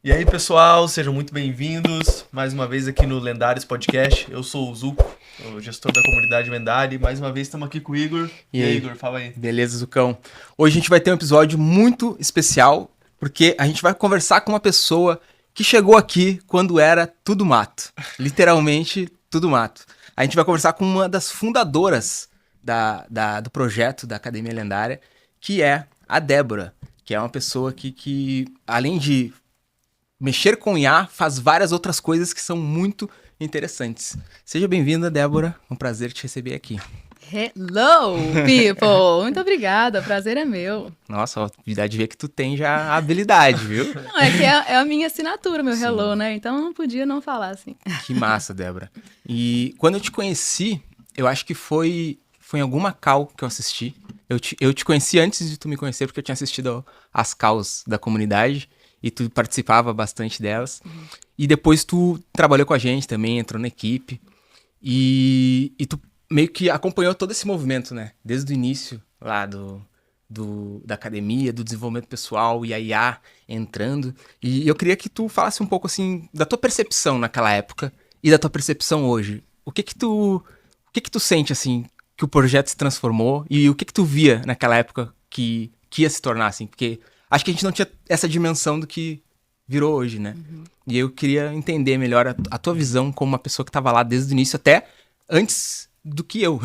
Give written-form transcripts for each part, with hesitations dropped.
E aí, pessoal, sejam muito bem-vindos mais uma vez aqui no Lendários Podcast. Eu sou o Zuco, o gestor da comunidade Lendária, e mais uma vez estamos aqui com o Igor. E aí, Igor, fala aí. Beleza, Zucão? Hoje a gente vai ter um episódio muito especial, porque a gente vai conversar com uma pessoa que chegou aqui quando era tudo mato. Literalmente, tudo mato. A gente vai conversar com uma das fundadoras do projeto da Academia Lendária, que é a Débora, que é uma pessoa que além de mexer com IA, faz várias outras coisas que são muito interessantes. Seja bem-vinda, Débora. É um prazer te receber aqui. Hello, people! Muito obrigada, o prazer é meu. Nossa, ó, dá de ver que tu tem já a habilidade, viu? Não, é que é a minha assinatura, meu Sim. Hello, né? Então eu não podia não falar assim. Que massa, Débora. E quando eu te conheci, eu acho que foi em alguma call que eu assisti. Eu te conheci antes de tu me conhecer, porque eu tinha assistido as calls da comunidade e tu participava bastante delas. E depois tu trabalhou com a gente também, entrou na equipe. E tu meio que acompanhou todo esse movimento, né? Desde o início lá da academia, do desenvolvimento pessoal e a IA entrando. E eu queria que tu falasse um pouco, assim, da tua percepção naquela época e da tua percepção hoje. O que que tu sente, assim, que o projeto se transformou e o que que tu via naquela época que ia se tornar, assim? Porque acho que a gente não tinha essa dimensão do que virou hoje, né? E eu queria entender melhor a tua visão como uma pessoa que estava lá desde o início, até antes do que eu,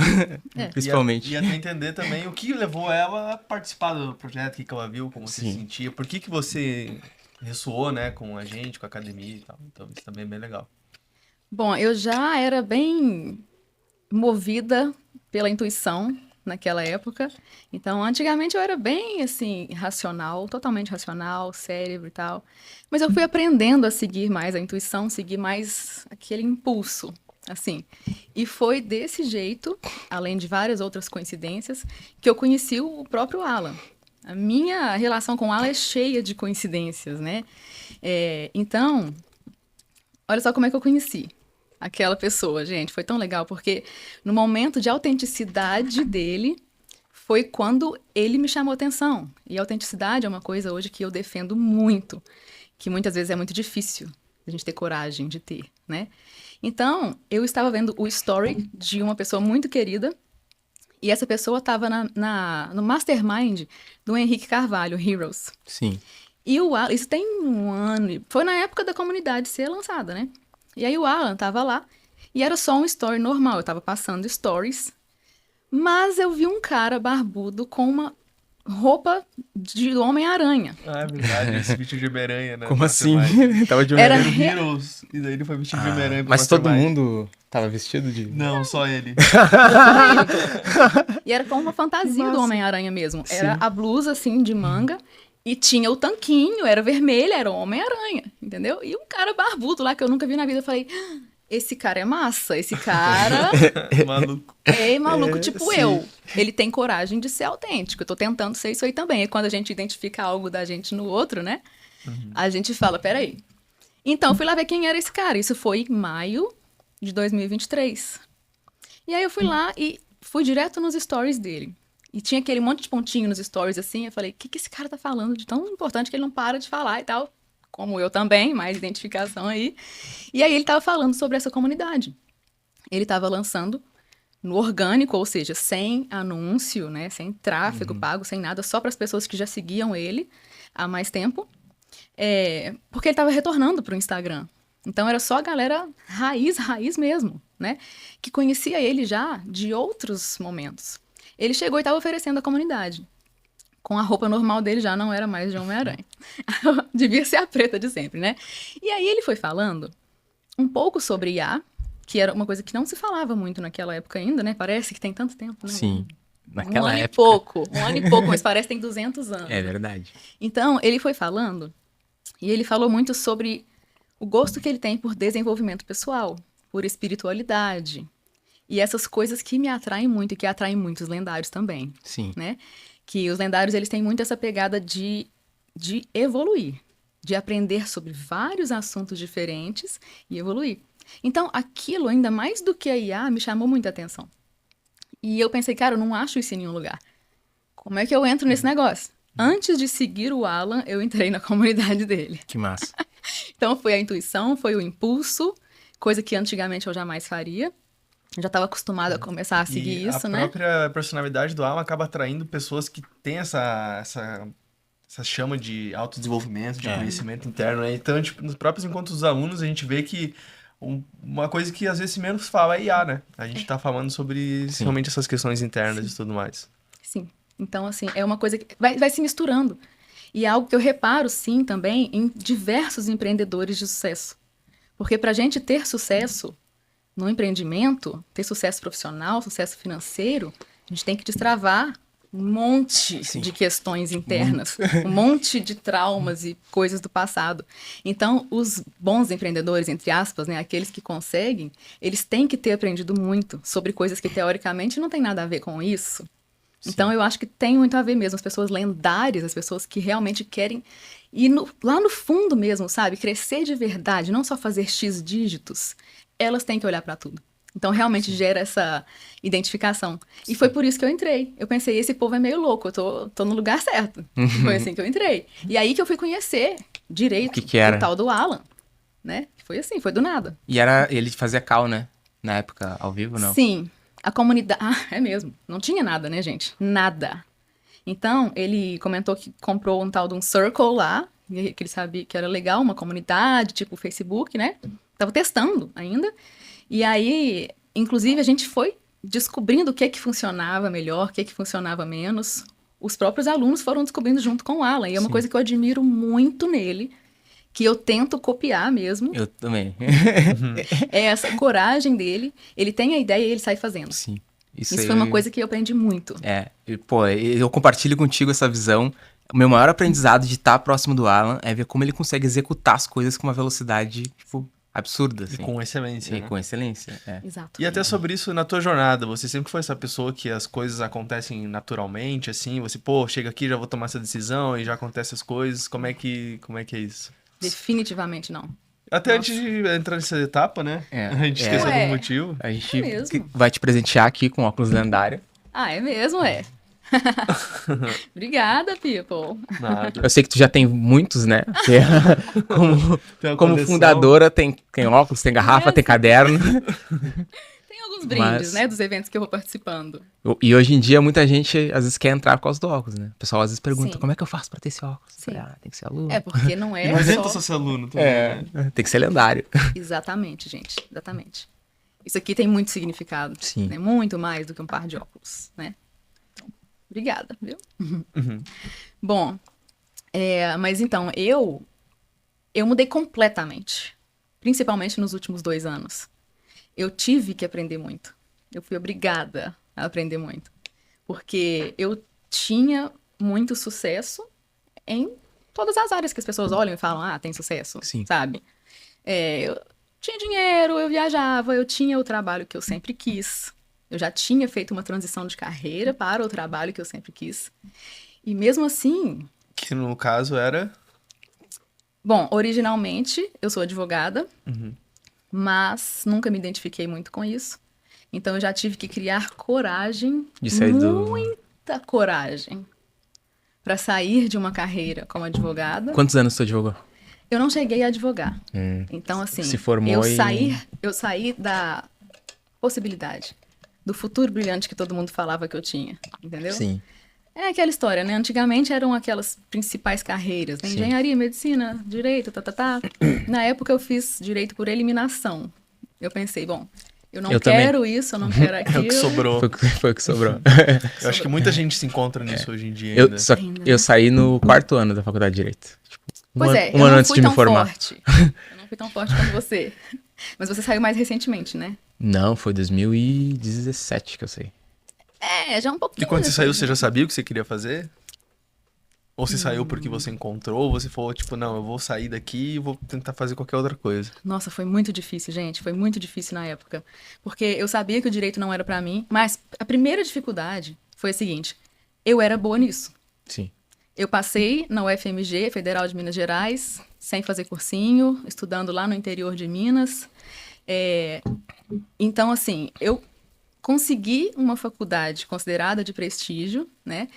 principalmente. E até entender também o que levou ela a participar do projeto, o que ela viu, como você se Sim. sentia, por que você ressoou, né, com a gente, com a academia e tal. Então isso também é bem legal. Bom, eu já era bem movida pela intuição naquela época. Então, antigamente eu era bem, assim, racional, totalmente racional, cérebro e tal. Mas eu fui aprendendo a seguir mais a intuição, seguir mais aquele impulso, assim. E foi desse jeito, além de várias outras coincidências, que eu conheci o próprio Alan. A minha relação com o Alan é cheia de coincidências, né? Então, olha só como é que eu conheci aquela pessoa, gente. Foi tão legal, porque no momento de autenticidade dele, foi quando ele me chamou atenção. E a autenticidade é uma coisa hoje que eu defendo muito, que muitas vezes é muito difícil a gente ter coragem de ter, né? Então, eu estava vendo o story de uma pessoa muito querida, e essa pessoa estava no mastermind do Henrique Carvalho, Heroes. Sim. E o Alan, isso tem um ano, foi na época da comunidade ser lançada, né? E aí o Alan tava lá, e era só um story normal, eu tava passando stories, mas eu vi um cara barbudo com uma roupa de Homem-Aranha. Ah, é verdade, esse vídeo de Homem-Aranha, né? Como assim? Tava de Era Homem-Aranha. Heroes, e daí ele foi vestido de Homem-Aranha pro Mas todo Mastermind. mundo tava vestido de... Não, só ele. E era com uma fantasia do Homem-Aranha mesmo. Era Sim. a blusa, assim, de manga, e tinha o tanquinho, era vermelho, era o Homem-Aranha, entendeu? E um cara barbudo lá que eu nunca vi na vida, eu falei... Esse cara é massa, esse cara Maluco. é maluco, tipo sim. eu. Ele tem coragem de ser autêntico. Eu tô tentando ser isso aí também. E quando a gente identifica algo da gente no outro, né? A gente fala, peraí. Então, eu fui lá ver quem era esse cara. Isso foi em maio de 2023. E aí eu fui lá e fui direto nos stories dele. E tinha aquele monte de pontinho nos stories, assim. Eu falei, o que esse cara tá falando de tão importante que ele não para de falar e tal? Como eu também, mais identificação aí. E aí ele tava falando sobre essa comunidade. Ele tava lançando no orgânico, ou seja, sem anúncio, né, sem tráfego pago, sem nada, só para as pessoas que já seguiam ele há mais tempo, porque ele estava retornando para o Instagram. Então era só a galera raiz mesmo, né, que conhecia ele já de outros momentos. Ele chegou e estava oferecendo à comunidade. Com a roupa normal dele já não era mais de Homem-Aranha. Devia ser a preta de sempre, né? E aí ele foi falando um pouco sobre IA, que era uma coisa que não se falava muito naquela época ainda, né? Parece que tem tanto tempo, né? Sim. Um Naquela ano época. um ano e pouco, mas parece que tem 200 anos. É verdade. Então, ele foi falando, e ele falou muito sobre o gosto que ele tem por desenvolvimento pessoal, por espiritualidade, e essas coisas que me atraem muito e que atraem muitos lendários também, Sim. né? Que os lendários, eles têm muito essa pegada de evoluir, de aprender sobre vários assuntos diferentes e evoluir. Então, aquilo, ainda mais do que a IA, me chamou muita atenção. E eu pensei, cara, eu não acho isso em nenhum lugar. Como é que eu entro nesse negócio? Antes de seguir o Alan, eu entrei na comunidade dele. Que massa. Então foi a intuição, foi o impulso, coisa que antigamente eu jamais faria. Eu já estava acostumada a começar a seguir isso, né? A própria personalidade do Alan acaba atraindo pessoas que têm essa chama de autodesenvolvimento, de conhecimento interno, né? Então, tipo, nos próprios encontros dos alunos, a gente vê que uma coisa que às vezes se menos fala é IA, né? A gente tá falando sobre realmente essas questões internas e tudo mais. Sim. Então, assim, é uma coisa que vai se misturando. E é algo que eu reparo, sim, também em diversos empreendedores de sucesso. Porque para a gente ter sucesso no empreendimento, ter sucesso profissional, sucesso financeiro, a gente tem que destravar um monte de questões internas, um monte de traumas e coisas do passado. Então, os bons empreendedores, entre aspas, né, aqueles que conseguem, eles têm que ter aprendido muito sobre coisas que teoricamente não tem nada a ver com isso. Então, eu acho que tem muito a ver mesmo. As pessoas lendárias, as pessoas que realmente querem ir lá no fundo mesmo, sabe? Crescer de verdade, não só fazer X dígitos. Elas têm que olhar para tudo. Então, realmente gera essa identificação. E foi por isso que eu entrei. Eu pensei, esse povo é meio louco, eu tô no lugar certo. Foi assim que eu entrei. E aí que eu fui conhecer direito o tal do Alan, né? Foi assim, foi do nada. E ele fazia call, né? Na época, ao vivo, não? Sim. A comunidade... Ah, é mesmo. Não tinha nada, né, gente? Nada. Então, ele comentou que comprou um tal de um Circle lá, que ele sabia que era legal, uma comunidade, tipo o Facebook, né? Tava testando ainda. E aí, inclusive, a gente foi descobrindo o que funcionava melhor, o que funcionava menos. Os próprios alunos foram descobrindo junto com o Alan. E é uma coisa que eu admiro muito nele, que eu tento copiar mesmo. Eu também. É essa coragem dele. Ele tem a ideia e ele sai fazendo. Sim. Isso foi uma coisa que eu aprendi muito. Pô, eu compartilho contigo essa visão. O meu maior aprendizado de estar próximo do Alan é ver como ele consegue executar as coisas com uma velocidade, tipo, absurda. Assim. E com excelência, E né? com excelência, Exato. E até sobre isso, na tua jornada, você sempre foi essa pessoa que as coisas acontecem naturalmente, assim? Você, pô, chega aqui, já vou tomar essa decisão e já acontecem as coisas. Como é que é isso? Definitivamente não. Até antes de entrar nessa etapa, né? A gente esqueceu do motivo. A gente mesmo? vai te presentear aqui com óculos lendário. Ah, é mesmo, é. Obrigada, people. Nada. Eu sei que tu já tem muitos, né? Porque como coleção. Fundadora, tem óculos, tem garrafa, tem caderno. Tem alguns brindes, né, dos eventos que eu vou participando. E hoje em dia, muita gente, às vezes, quer entrar por causa do óculos, né? O pessoal, às vezes, pergunta, Sim. como é que eu faço pra ter esse óculos? Sim. Tem que ser aluno. É, porque não é Não adianta só... só ser aluno também, né? Tem que ser lendário. Exatamente, gente. Exatamente. Isso aqui tem muito significado. Sim. Né? Muito mais do que um par de óculos, né? Então, obrigada, viu? Bom, mas então, eu mudei completamente. Principalmente nos últimos 2 anos. Eu tive que aprender muito. Eu fui obrigada a aprender muito. Porque eu tinha muito sucesso em todas as áreas que as pessoas olham e falam, tem sucesso, Sim. sabe? Eu tinha dinheiro, eu viajava, eu tinha o trabalho que eu sempre quis. Eu já tinha feito uma transição de carreira para o trabalho que eu sempre quis. E mesmo assim... Que no caso era... Bom, originalmente eu sou advogada, mas nunca me identifiquei muito com isso. Então eu já tive que criar coragem, De sair muita coragem, para sair de uma carreira como advogada. Quantos anos tu advogou? Eu não cheguei a advogar. Então, assim, Se formou eu saí da possibilidade, do futuro brilhante que todo mundo falava que eu tinha, entendeu? Sim. É aquela história, né? Antigamente eram aquelas principais carreiras, né? Engenharia, medicina, direito, Na época eu fiz direito por eliminação. Eu pensei, bom, eu não quero isso, eu não quero aquilo. É o que sobrou. Foi o que sobrou. Eu acho que muita gente se encontra nisso hoje em dia ainda. Eu saí no 4º ano da faculdade de Direito. Tipo, Pois um ano antes de me formar. Forte. Eu não fui tão forte como você. Mas você saiu mais recentemente, né? Não, foi 2017 que eu saí. Já um pouquinho. E quando você saiu, você já sabia o que você queria fazer? Ou você saiu porque você encontrou, ou você falou, tipo, não, eu vou sair daqui e vou tentar fazer qualquer outra coisa? Nossa, foi muito difícil, gente. Foi muito difícil na época. Porque eu sabia que o direito não era pra mim, mas a primeira dificuldade foi a seguinte. Eu era boa nisso. Sim. Eu passei na UFMG, Federal de Minas Gerais, sem fazer cursinho, estudando lá no interior de Minas. Então, assim, eu consegui uma faculdade considerada de prestígio, né?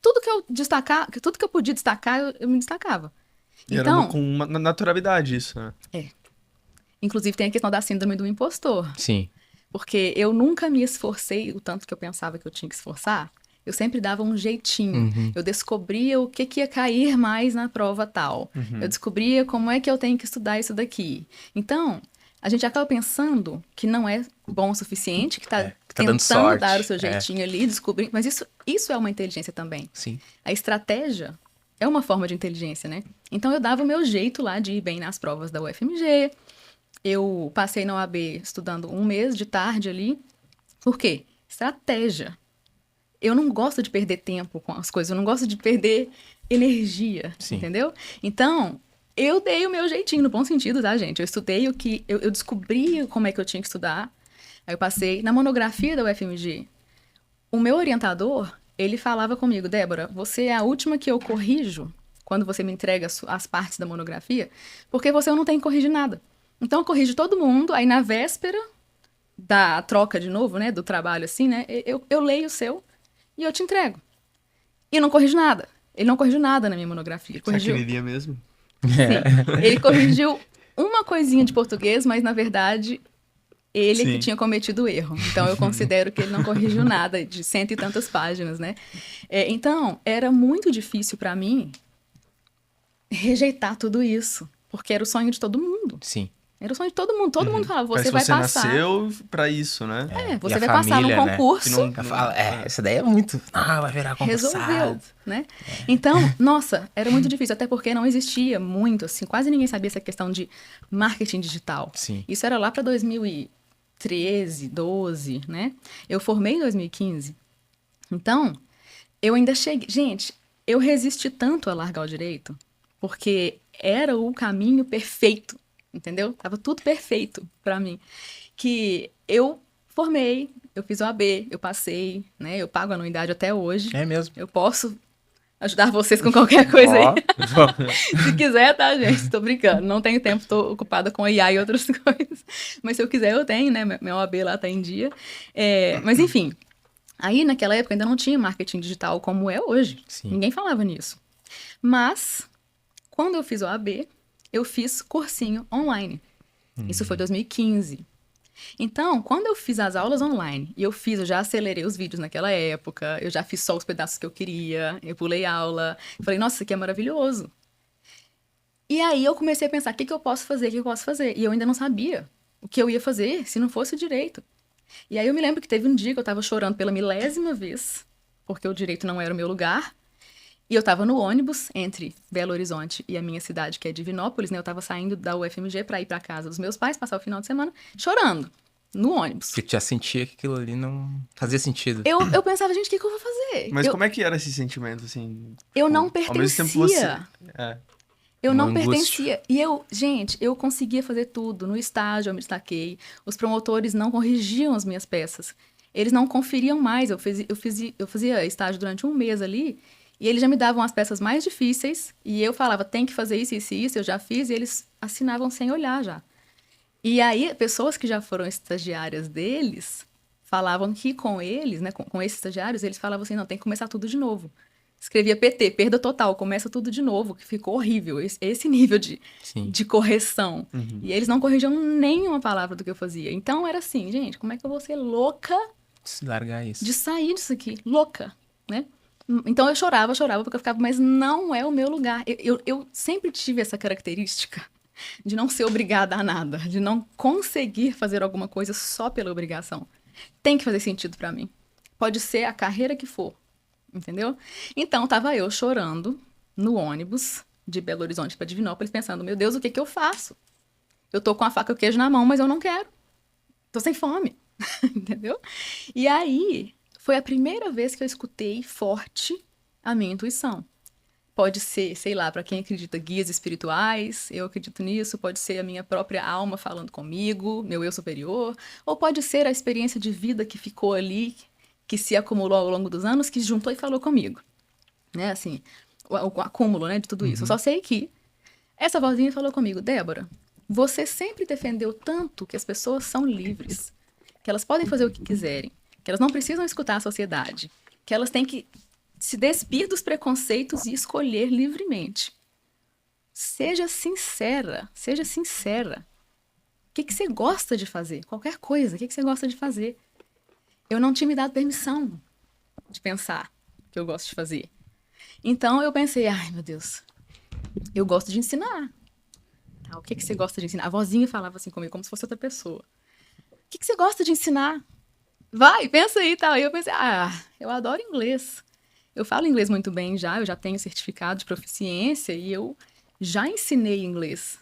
Tudo que eu podia destacar, eu me destacava. E Então, era com uma naturalidade isso, né? inclusive tem a questão da síndrome do impostor. Sim. Porque eu nunca me esforcei o tanto que eu pensava que eu tinha que esforçar. Eu sempre dava um jeitinho. Eu descobria o que ia cair mais na prova tal. Eu descobria como é que eu tenho que estudar isso daqui. Então, a gente acaba pensando que não é bom o suficiente, que tá dando tentando sorte. dar o seu jeitinho ali, descobrir. Mas isso é uma inteligência também. Sim. A estratégia é uma forma de inteligência, né? Então, eu dava o meu jeito lá de ir bem nas provas da UFMG. Eu passei na OAB estudando 1 mês de tarde ali. Por quê? Estratégia. Eu não gosto de perder tempo com as coisas, eu não gosto de perder energia, Sim. entendeu? Então, eu dei o meu jeitinho, no bom sentido, tá, gente? Eu estudei o que... Eu descobri como é que eu tinha que estudar. Aí eu passei na monografia da UFMG. O meu orientador, ele falava comigo, Débora, você é a última que eu corrijo quando você me entrega as partes da monografia, porque você não tem que corrigir nada. Então, eu corrijo todo mundo, aí na véspera da troca de novo, né, do trabalho assim, né, eu leio o seu e eu te entrego. E não corrijo nada. Ele não corrigiu nada na minha monografia. Será que Corrigiu... ele iria mesmo? Sim. Ele corrigiu uma coisinha de português, mas na verdade ele é que Sim. tinha cometido o erro. Então eu considero que ele não corrigiu nada de 100 e tantas páginas, né? Então era muito difícil para mim rejeitar tudo isso, porque era o sonho de todo mundo. Sim. Era o sonho de todo mundo. Todo mundo falava, você vai Parece que passar. nasceu pra isso, né? Você E a vai passar num família, né? concurso. Que não- Ela fala, essa daí é muito... vai virar concursado. Resolveu, né? Então, nossa, era muito difícil, até porque não existia muito, assim, quase ninguém sabia essa questão de marketing digital. Sim. Isso era lá para 2013, 12, né? Eu formei em 2015. Então, eu ainda cheguei... Gente, eu resisti tanto a largar o direito, porque era o caminho perfeito, entendeu? Tava tudo perfeito para mim. Que eu formei, eu fiz OAB, eu passei, né? Eu pago anuidade até hoje. É mesmo. Eu posso ajudar vocês com qualquer coisa Ó. aí. Se quiser, tá, gente? Tô brincando. Não tenho tempo, tô ocupada com IA e outras coisas. Mas se eu quiser, eu tenho, né? Meu OAB lá tá em dia. Mas enfim, aí naquela época ainda não tinha marketing digital como é hoje. Sim. Ninguém falava nisso. Mas, quando eu fiz o OAB, eu fiz cursinho online. Isso foi 2015. Então, quando eu fiz as aulas online, e eu já acelerei os vídeos naquela época, eu já fiz só os pedaços que eu queria, eu pulei aula, eu falei, nossa, isso aqui é maravilhoso. E aí eu comecei a pensar, o que eu posso fazer, o que eu posso fazer? E eu ainda não sabia o que eu ia fazer se não fosse o direito. E aí eu me lembro que teve um dia que eu tava chorando pela 1000ª vez, porque o direito não era o meu lugar, e eu tava no ônibus entre Belo Horizonte e a minha cidade, que é Divinópolis, né? Eu tava saindo da UFMG pra ir pra casa dos meus pais, passar o final de semana, chorando, no ônibus. Porque tu já sentia que aquilo ali não fazia sentido. Eu pensava, gente, o que eu vou fazer? Mas como é que era esse sentimento, assim? Eu não Ao mesmo tempo você... pertencia. É. Eu Uma não angústia. pertencia. E eu conseguia fazer tudo. No estágio eu me destaquei. Os promotores não corrigiam as minhas peças. Eles não conferiam mais. Eu fazia estágio durante 1 mês ali, e eles já me davam as peças mais difíceis, e eu falava, tem que fazer isso, isso e isso, eu já fiz, e eles assinavam sem olhar já. E aí, pessoas que já foram estagiárias deles, falavam que com eles, né, com esses estagiários, eles falavam assim, não, tem que começar tudo de novo. Escrevia PT, perda total, começa tudo de novo, que ficou horrível, esse nível Sim. de correção. E eles não corrigiam nenhuma palavra do que eu fazia. Então, era assim, gente, como é que eu vou ser louca Se largar isso. de sair disso aqui? Louca, né? Então, eu chorava, porque eu ficava, mas não é o meu lugar. Eu sempre tive essa característica de não ser obrigada a nada, de não conseguir fazer alguma coisa só pela obrigação. Tem que fazer sentido pra mim. Pode ser a carreira que for, entendeu? Então, tava eu chorando no ônibus de Belo Horizonte pra Divinópolis, pensando, meu Deus, o que eu faço? Eu tô com a faca e o queijo na mão, mas eu não quero. Tô sem fome, entendeu? E aí, foi a primeira vez que eu escutei forte a minha intuição. Pode ser, sei lá, para quem acredita, guias espirituais, eu acredito nisso, pode ser a minha própria alma falando comigo, meu eu superior, ou pode ser a experiência de vida que ficou ali, que se acumulou ao longo dos anos, que juntou e falou comigo. Né, assim, o acúmulo, né, de tudo isso. Eu só sei que essa vozinha falou comigo, Débora, você sempre defendeu tanto que as pessoas são livres, que elas podem fazer o que quiserem, que elas não precisam escutar a sociedade, que elas têm que se despir dos preconceitos e escolher livremente. seja sincera, seja sincera. O que você gosta de fazer? Qualquer coisa, o que você gosta de fazer? Eu não tinha me dado permissão de pensar o que eu gosto de fazer. Então eu pensei, ai meu Deus, eu gosto de ensinar. O que você gosta de ensinar? A vozinha falava assim comigo, como se fosse outra pessoa. O que você gosta de ensinar? Vai, pensa aí e tal. E eu pensei, eu adoro inglês. Eu falo inglês muito bem já, eu já tenho certificado de proficiência e eu já ensinei inglês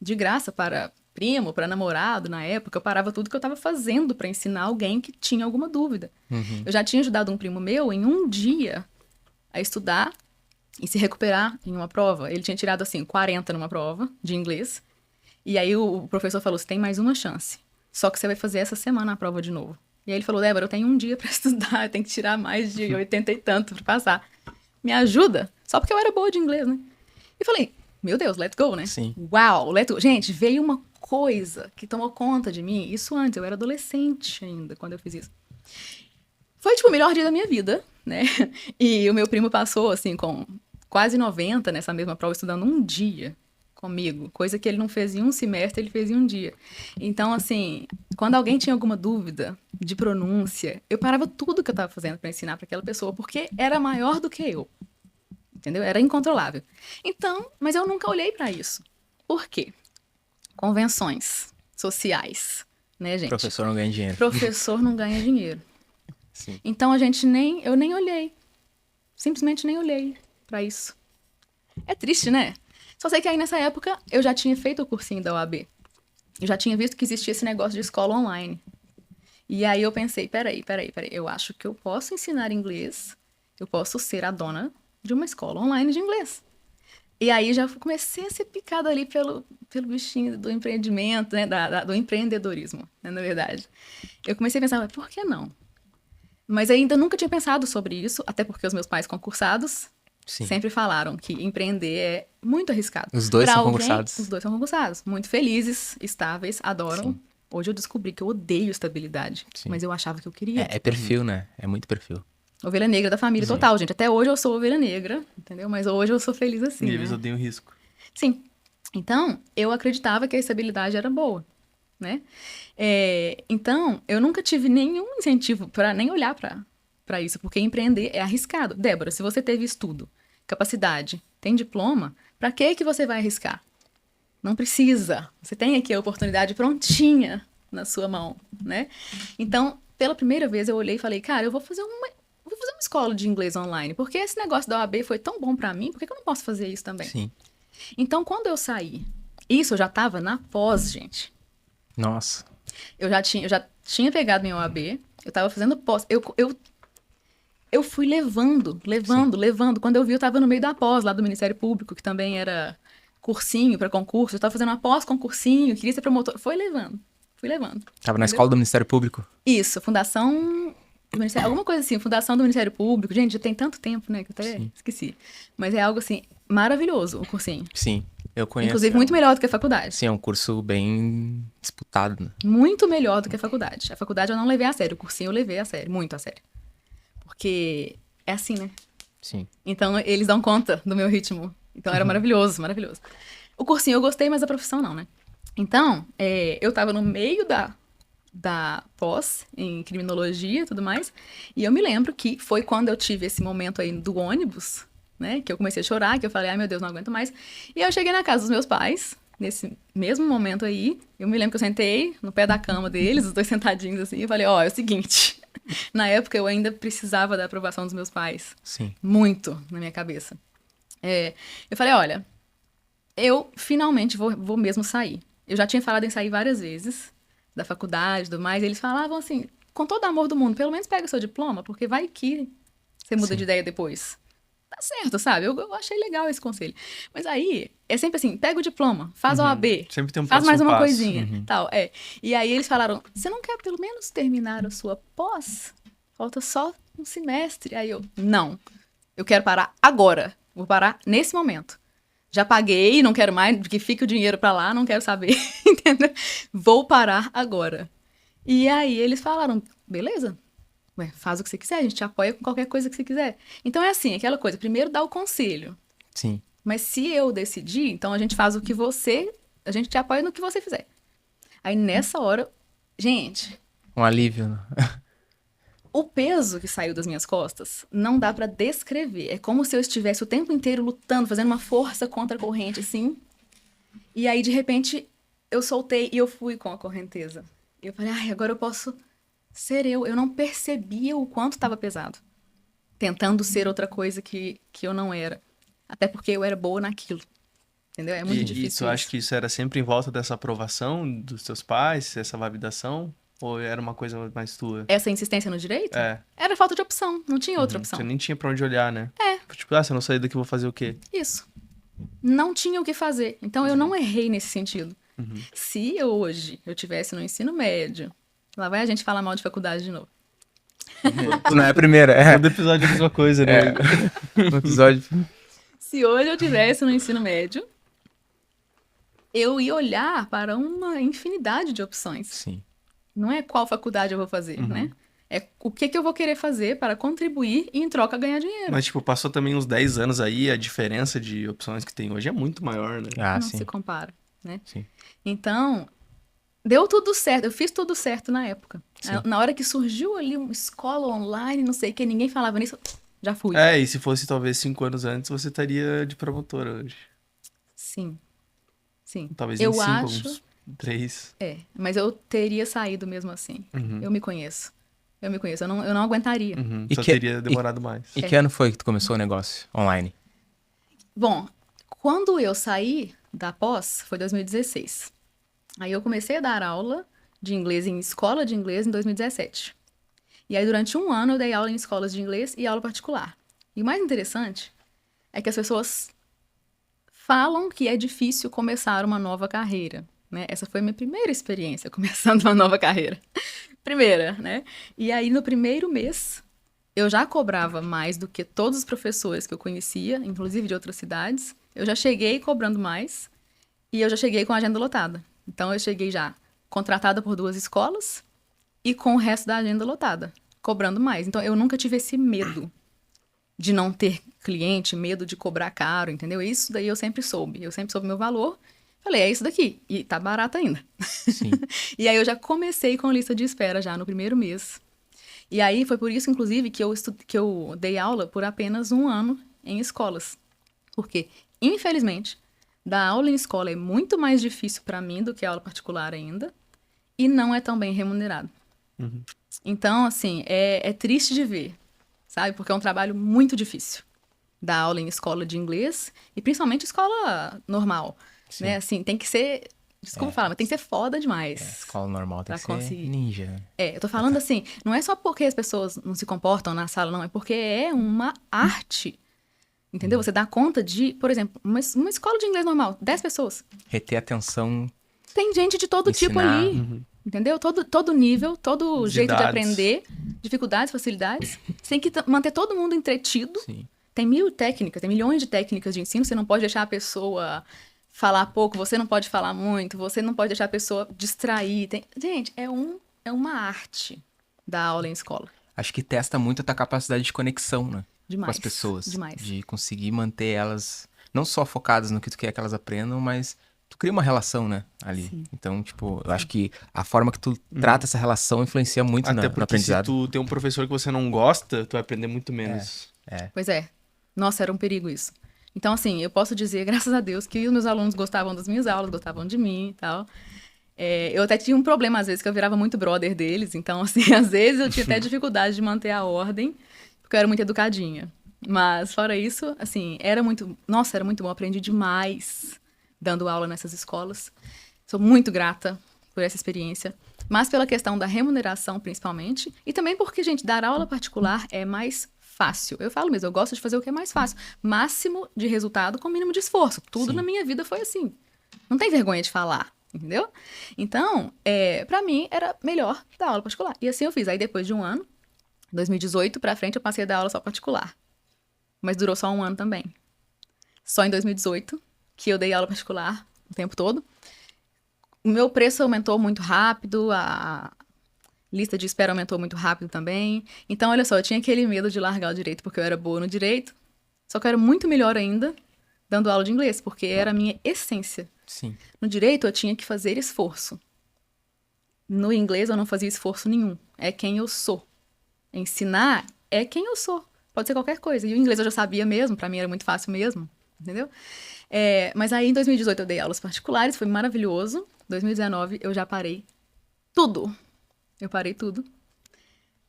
de graça para primo, para namorado na época. Eu parava tudo que eu estava fazendo para ensinar alguém que tinha alguma dúvida. Eu já tinha ajudado um primo meu em um dia a estudar e se recuperar em uma prova. Ele tinha tirado, assim, 40 numa prova de inglês. E aí o professor falou, você tem mais uma chance. Só que você vai fazer essa semana a prova de novo. E aí ele falou, Débora, eu tenho um dia pra estudar, eu tenho que tirar mais de 80 e tanto pra passar. Me ajuda? Só porque eu era boa de inglês, né? E falei, meu Deus, let's go, né? Sim. Uau, let's go. Gente, veio uma coisa que tomou conta de mim. Isso antes, eu era adolescente ainda, quando eu fiz isso. Foi, tipo, o melhor dia da minha vida, né? E o meu primo passou, assim, com quase 90 nessa mesma prova, estudando um dia comigo. Coisa que ele não fez em um semestre, ele fez em um dia. Então, assim, quando alguém tinha alguma dúvida de pronúncia, eu parava tudo que eu estava fazendo para ensinar para aquela pessoa, porque era maior do que eu. Entendeu? Era incontrolável. Então, mas eu nunca olhei para isso. Por quê? Convenções sociais, né, gente? Professor não ganha dinheiro. Professor não ganha dinheiro. Sim. Então eu nem olhei. Simplesmente nem olhei pra isso. É triste, né? Só sei que aí nessa época eu já tinha feito o cursinho da OAB. Eu já tinha visto que existia esse negócio de escola online. E aí eu pensei, peraí. Eu acho que eu posso ensinar inglês. Eu posso ser a dona de uma escola online de inglês. E aí já comecei a ser picada ali pelo bichinho do empreendimento, né? Do empreendedorismo, né? Na verdade. Eu comecei a pensar, por que não? Mas ainda nunca tinha pensado sobre isso, até porque os meus pais concursados Sim. sempre falaram que empreender é muito arriscado. Os dois Pra são alguém, concursados. Os dois são concursados. Muito felizes, estáveis, adoram. Sim. Hoje eu descobri que eu odeio estabilidade, Sim. mas eu achava que eu queria. É perfil, né? É muito perfil. Ovelha negra da família total, gente. Até hoje eu sou ovelha negra, entendeu? Mas hoje eu sou feliz assim, E eles né? odeiam risco. Sim. Então, eu acreditava que a estabilidade era boa, né? Então, eu nunca tive nenhum incentivo para nem olhar para isso, porque empreender é arriscado. Débora, se você teve estudo, capacidade, tem diploma, para que você vai arriscar? Não precisa. Você tem aqui a oportunidade prontinha na sua mão, né? Então, pela primeira vez eu olhei e falei, cara, eu vou fazer uma escola de inglês online, porque esse negócio da OAB foi tão bom para mim, por que eu não posso fazer isso também? Sim. Então, quando eu saí, isso eu já tava na pós, gente. Nossa. Eu já tinha pegado minha OAB, eu tava fazendo pós. Eu fui levando. Quando eu vi, eu tava no meio da pós lá do Ministério Público, que também era cursinho para concurso. Eu tava fazendo uma pós-concursinho, queria ser promotor. Fui levando. Tava na escola do Ministério Público? Isso, Fundação do Ministério, alguma coisa assim, Fundação do Ministério Público. Gente, já tem tanto tempo, né, que eu até esqueci. Mas é algo, assim, maravilhoso o cursinho. Sim, eu conheço. Inclusive, muito melhor do que a faculdade. Sim, é um curso bem disputado, né? Muito melhor do que a faculdade. A faculdade eu não levei a sério, o cursinho eu levei a sério, muito a sério. Porque é assim, né? Sim. Então, eles dão conta do meu ritmo. Então, era maravilhoso. O cursinho eu gostei, mas a profissão não, né? Então, eu tava no meio da pós em criminologia e tudo mais. E eu me lembro que foi quando eu tive esse momento aí do ônibus, né? Que eu comecei a chorar, que eu falei, ai meu Deus, não aguento mais. E eu cheguei na casa dos meus pais, nesse mesmo momento aí. Eu me lembro que eu sentei no pé da cama deles, os dois sentadinhos assim, e falei, é o seguinte. Na época eu ainda precisava da aprovação dos meus pais. Sim. Muito na minha cabeça. Eu falei, olha, eu finalmente vou mesmo sair. Eu já tinha falado em sair várias vezes da faculdade e tudo mais, e eles falavam assim, com todo o amor do mundo, pelo menos pega o seu diploma, porque vai que você muda de ideia depois. Tá certo, sabe? Eu achei legal esse conselho. Mas aí, é sempre assim, pega o diploma, faz a OAB, Sempre tem um faz mais próximo uma passo. coisinha, tal, E aí eles falaram, você não quer pelo menos terminar a sua pós? Falta só um semestre. Aí não, eu quero parar agora, vou parar nesse momento. Já paguei, não quero mais, que fique o dinheiro pra lá, não quero saber, entendeu? Vou parar agora. E aí eles falaram, beleza, faz o que você quiser, a gente te apoia com qualquer coisa que você quiser. Então é assim, aquela coisa, primeiro dá o conselho. Sim. Mas se eu decidir, então a gente faz o que você... A gente te apoia no que você fizer. Aí nessa hora... Gente, Um alívio, né? o peso que saiu das minhas costas não dá pra descrever. É como se eu estivesse o tempo inteiro lutando, fazendo uma força contra a corrente, assim. E aí, de repente, eu soltei e eu fui com a correnteza. E eu falei, ai, agora eu posso ser eu. Eu não percebia o quanto estava pesado. Tentando ser outra coisa que eu não era. Até porque eu era boa naquilo. Entendeu? É muito E difícil tu acha que isso era sempre em volta dessa aprovação dos teus pais, essa validação? Ou era uma coisa mais tua? Essa insistência no direito? É. Era falta de opção. Não tinha outra opção. Você nem tinha pra onde olhar, né? É. Tipo, se eu não sair daqui, eu vou fazer o quê? Isso. Não tinha o que fazer. Então, eu não errei nesse sentido. Se hoje eu tivesse no ensino médio... Lá vai a gente falar mal de faculdade de novo. Não é a primeira, é. Todo episódio é a mesma coisa, né? No episódio. Se hoje eu tivesse no ensino médio, eu ia olhar para uma infinidade de opções. Sim. Não é qual faculdade eu vou fazer, né? É o que eu vou querer fazer para contribuir e, em troca, ganhar dinheiro. Mas, tipo, passou também uns 10 anos aí, a diferença de opções que tem hoje é muito maior, né? Ah, Não sim. se compara, né? Sim. Então, deu tudo certo. Eu fiz tudo certo na época. Sim. Na hora que surgiu ali uma escola online, não sei o que, ninguém falava nisso, já fui. É, e se fosse talvez 5 anos antes, você estaria de promotora hoje. Sim. Sim. Talvez eu em 5, acho... uns 3. Mas eu teria saído mesmo assim. Eu me conheço. Eu não aguentaria. E Só que- teria demorado mais. E que ano foi que tu começou o negócio online? Bom, quando eu saí da pós, foi 2016. Aí eu comecei a dar aula de inglês em escola de inglês em 2017. E aí, durante um ano, eu dei aula em escolas de inglês e aula particular. E o mais interessante é que as pessoas falam que é difícil começar uma nova carreira, né? Essa foi a minha primeira experiência, começando uma nova carreira. Primeira, né? E aí, no primeiro mês, eu já cobrava mais do que todos os professores que eu conhecia, inclusive de outras cidades. Eu já cheguei cobrando mais e eu já cheguei com a agenda lotada. Então, eu cheguei já contratada por 2 escolas e com o resto da agenda lotada, cobrando mais. Então, eu nunca tive esse medo de não ter cliente, medo de cobrar caro, entendeu? Isso daí eu sempre soube meu valor. Falei, é isso daqui. E tá barato ainda. Sim. E aí eu já comecei com lista de espera já no primeiro mês. E aí foi por isso, inclusive, que eu dei aula por apenas 1 ano em escolas. Porque, infelizmente, dar aula em escola é muito mais difícil para mim do que aula particular ainda. E não é tão bem remunerado. Então, assim, é triste de ver, sabe? Porque é um trabalho muito difícil. Dar aula em escola de inglês e principalmente escola normal, né? Assim, tem que ser... Desculpa falar, mas tem que ser foda demais. Escola normal tem Pra que conseguir. ser ninja. Eu tô falando assim, não é só porque as pessoas não se comportam na sala, não. É porque é uma arte. Entendeu? Você dá conta de, por exemplo, uma escola de inglês normal, 10 pessoas. Reter atenção. Tem gente de todo tipo Ensinar. ali. Entendeu? Todo nível, todo As jeito de idades. aprender, dificuldades, facilidades. Você tem que manter todo mundo entretido. Sim. Tem 1000 técnicas, tem milhões de técnicas de ensino. Você não pode deixar a pessoa falar pouco, você não pode falar muito, você não pode deixar a pessoa distrair. Gente, é uma arte da aula em escola. Acho que testa muito a tua capacidade de conexão, né? Demais. Com as pessoas. Demais. De conseguir manter elas não só focadas no que tu quer que elas aprendam, mas tu cria uma relação, né? Ali. Sim. Então, tipo, eu acho que a forma que tu trata essa relação influencia muito Até no porque se aprendizado. tu tem um professor que você não gosta, tu vai aprender muito menos. Pois é. Nossa, era um perigo isso. Então, assim, eu posso dizer, graças a Deus, que os meus alunos gostavam das minhas aulas, gostavam de mim e tal. Eu até tinha um problema, às vezes, que eu virava muito brother deles. Então, assim, às vezes eu tinha até dificuldade de manter a ordem, porque eu era muito educadinha. Mas, fora isso, assim, era muito bom. Aprendi demais dando aula nessas escolas. Sou muito grata por essa experiência. Mas pela questão da remuneração, principalmente. E também porque, gente, dar aula particular é mais fácil. Eu falo mesmo, eu gosto de fazer o que é mais fácil. Máximo de resultado com mínimo de esforço. Tudo Sim. na minha vida foi assim. Não tem vergonha de falar, entendeu? Então, pra mim, era melhor dar aula particular. E assim eu fiz. Aí depois de 1 ano, 2018 pra frente, eu passei a dar aula só particular. Mas durou só 1 ano também. Só em 2018, que eu dei aula particular o tempo todo. O meu preço aumentou muito rápido, a lista de espera aumentou muito rápido também. Então, olha só, eu tinha aquele medo de largar o direito porque eu era boa no direito. Só que eu era muito melhor ainda dando aula de inglês, porque era a minha essência. Sim. No direito, eu tinha que fazer esforço. No inglês, eu não fazia esforço nenhum. É quem eu sou. Ensinar é quem eu sou. Pode ser qualquer coisa. E o inglês eu já sabia mesmo, pra mim era muito fácil mesmo, entendeu? Mas aí, em 2018, eu dei aulas particulares, foi maravilhoso. 2019, eu já parei tudo. Eu parei tudo.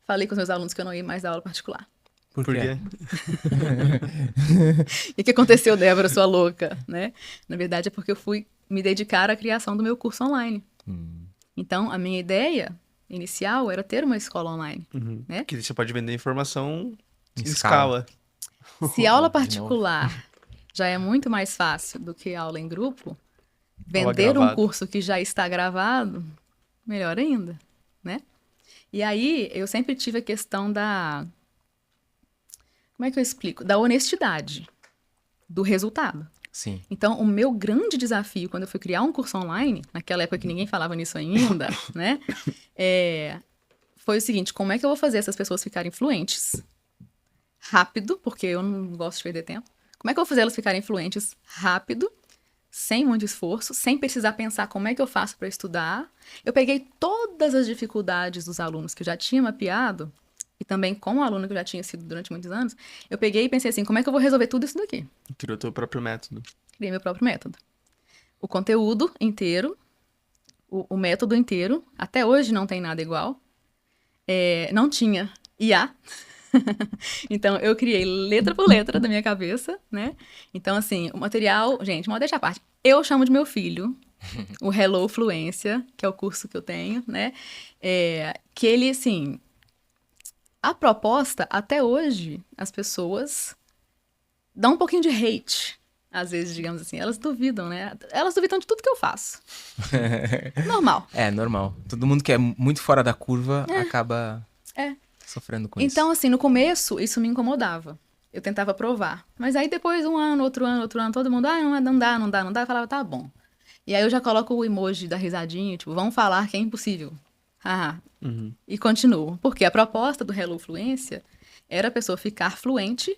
Falei com os meus alunos que eu não ia mais dar aula particular. Por quê? E o que aconteceu, Débora, sua louca, né? Na verdade, é porque eu fui me dedicar à criação do meu curso online. Então, a minha ideia inicial era ter uma escola online, né? Que você pode vender informação Em em escala. Se aula particular já é muito mais fácil do que aula em grupo, vender um gravada. curso que já está gravado, melhor ainda, né? E aí, eu sempre tive a questão da... Como é que eu explico? Da honestidade, do resultado. Sim. Então, o meu grande desafio quando eu fui criar um curso online, naquela época que ninguém falava nisso ainda, né? Foi o seguinte, como é que eu vou fazer essas pessoas ficarem fluentes rápido, porque eu não gosto de perder tempo. Como é que eu vou fazer elas ficarem fluentes rápido, sem muito esforço, sem precisar pensar como é que eu faço para estudar? Eu peguei todas as dificuldades dos alunos que eu já tinha mapeado, e também com o aluno que eu já tinha sido durante muitos anos, eu peguei e pensei assim, como é que eu vou resolver tudo isso daqui? Criou teu próprio método. Criei meu próprio método. O conteúdo inteiro, o método inteiro, até hoje não tem nada igual. Não tinha IA. Então, eu criei letra por letra da minha cabeça, né? Então, assim, o material... Gente, modéstia à parte. Eu chamo de meu filho, o Hello Fluência, que é o curso que eu tenho, né? Que ele, assim... A proposta, até hoje, as pessoas dão um pouquinho de hate, às vezes, digamos assim. Elas duvidam, né? Elas duvidam de tudo que eu faço. Normal. É, normal. Todo mundo que é muito fora da curva acaba sofrendo com isso. Então, assim, no começo, isso me incomodava. Eu tentava provar. Mas aí depois, um ano, outro ano, todo mundo, não dá. Eu falava, tá bom. E aí eu já coloco o emoji da risadinha, tipo, vamos falar que é impossível. E continuo. Porque a proposta do Hello Fluência era a pessoa ficar fluente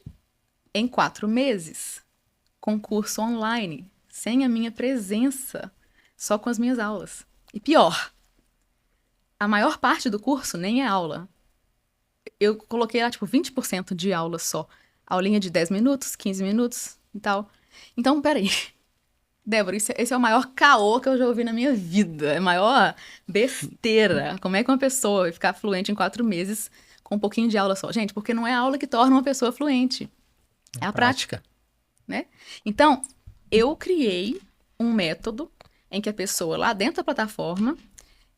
em 4 meses. Com curso online, sem a minha presença, só com as minhas aulas. E pior, a maior parte do curso nem é aula. Eu coloquei lá, tipo, 20% de aula só. Aulinha de 10 minutos, 15 minutos e tal. Então, peraí. Débora, esse é o maior caô que eu já ouvi na minha vida. É a maior besteira. Como é que uma pessoa vai ficar fluente em 4 meses com um pouquinho de aula só? Gente, porque não é a aula que torna uma pessoa fluente. É a prática, né? Então, eu criei um método em que a pessoa, lá dentro da plataforma,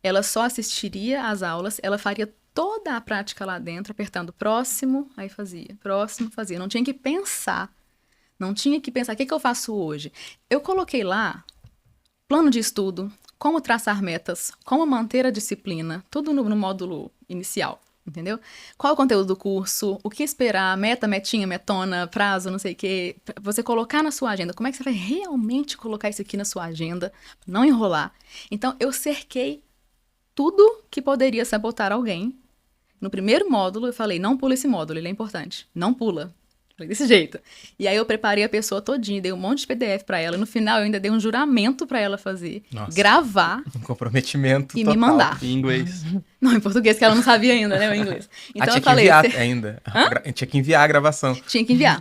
ela só assistiria às aulas, ela faria toda a prática lá dentro, apertando próximo, aí fazia, próximo, fazia. Não tinha que pensar. Não tinha que pensar, o que eu faço hoje? Eu coloquei lá plano de estudo, como traçar metas, como manter a disciplina, tudo no módulo inicial, entendeu? Qual é o conteúdo do curso, o que esperar, meta, metinha, metona, prazo, não sei o quê. Você colocar na sua agenda, como é que você vai realmente colocar isso aqui na sua agenda, não enrolar. Então, eu cerquei tudo que poderia sabotar alguém. No primeiro módulo, eu falei, não pula esse módulo, ele é importante. Não pula. Falei, desse jeito. E aí eu preparei a pessoa todinha, dei um monte de PDF pra ela. E no final eu ainda dei um juramento pra ela fazer. Nossa. Gravar. Um comprometimento e total. me mandar. Em inglês. Não, em português, que ela não sabia ainda, né, o inglês. Então tinha eu falei... que enviar ainda. Tinha que enviar a gravação. Tinha que enviar.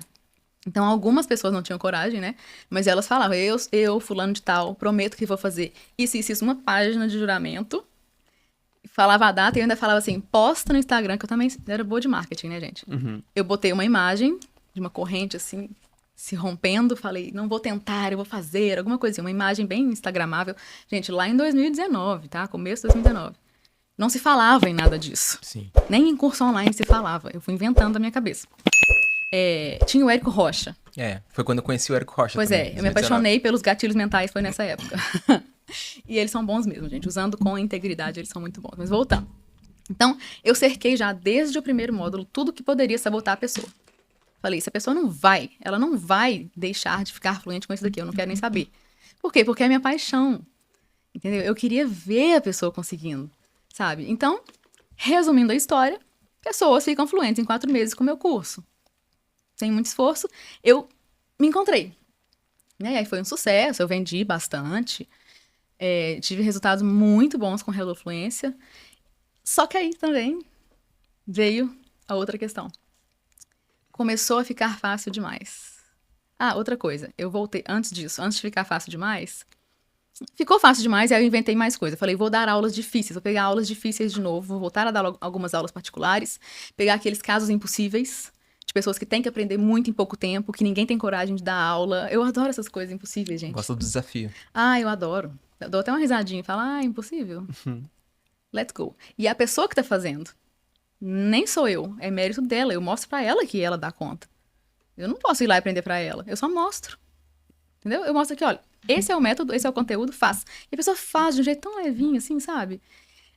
Então algumas pessoas não tinham coragem, né? Mas elas falavam, eu fulano de tal, prometo que vou fazer isso, uma página de juramento. Falava a data e eu ainda falava assim, posta no Instagram, que eu também era boa de marketing, né, gente? Eu botei uma imagem de uma corrente, assim, se rompendo, falei, não vou tentar, eu vou fazer, alguma coisa assim, uma imagem bem instagramável. Gente, lá em 2019, tá? Começo de 2019. Não se falava em nada disso. Sim. Nem em curso online se falava. Eu fui inventando da minha cabeça. Tinha o Érico Rocha. Foi quando eu conheci o Érico Rocha Pois também, eu me 2019. apaixonei pelos gatilhos mentais, foi nessa época. E eles são bons mesmo, gente. Usando com integridade, eles são muito bons. Mas voltando. Então, eu cerquei já desde o primeiro módulo tudo que poderia sabotar a pessoa. Falei, se a pessoa ela não vai deixar de ficar fluente com isso daqui, eu não quero nem saber. Por quê? Porque é minha paixão, entendeu? Eu queria ver a pessoa conseguindo, sabe? Então, resumindo a história, pessoas ficam fluentes em 4 meses com o meu curso. Sem muito esforço, eu me encontrei. Né? E aí foi um sucesso, eu vendi bastante. Tive resultados muito bons com HelloFluência. Só que aí também veio a outra questão. Começou a ficar fácil demais. Outra coisa. Eu voltei antes disso, antes de ficar fácil demais. Ficou fácil demais e aí eu inventei mais coisa. Falei, vou dar aulas difíceis, vou pegar aulas difíceis de novo, vou voltar a dar algumas aulas particulares, pegar aqueles casos impossíveis, de pessoas que têm que aprender muito em pouco tempo, que ninguém tem coragem de dar aula. Eu adoro essas coisas impossíveis, gente. Gosto do desafio. Eu adoro. Eu dou até uma risadinha e falo, impossível. Let's go. E a pessoa que tá fazendo, nem sou eu, é mérito dela. Eu mostro pra ela que ela dá conta. Eu não posso ir lá e aprender pra ela, eu só mostro. Entendeu? Eu mostro aqui, olha, esse é o método, esse é o conteúdo, faz. E a pessoa faz de um jeito tão levinho, assim, sabe?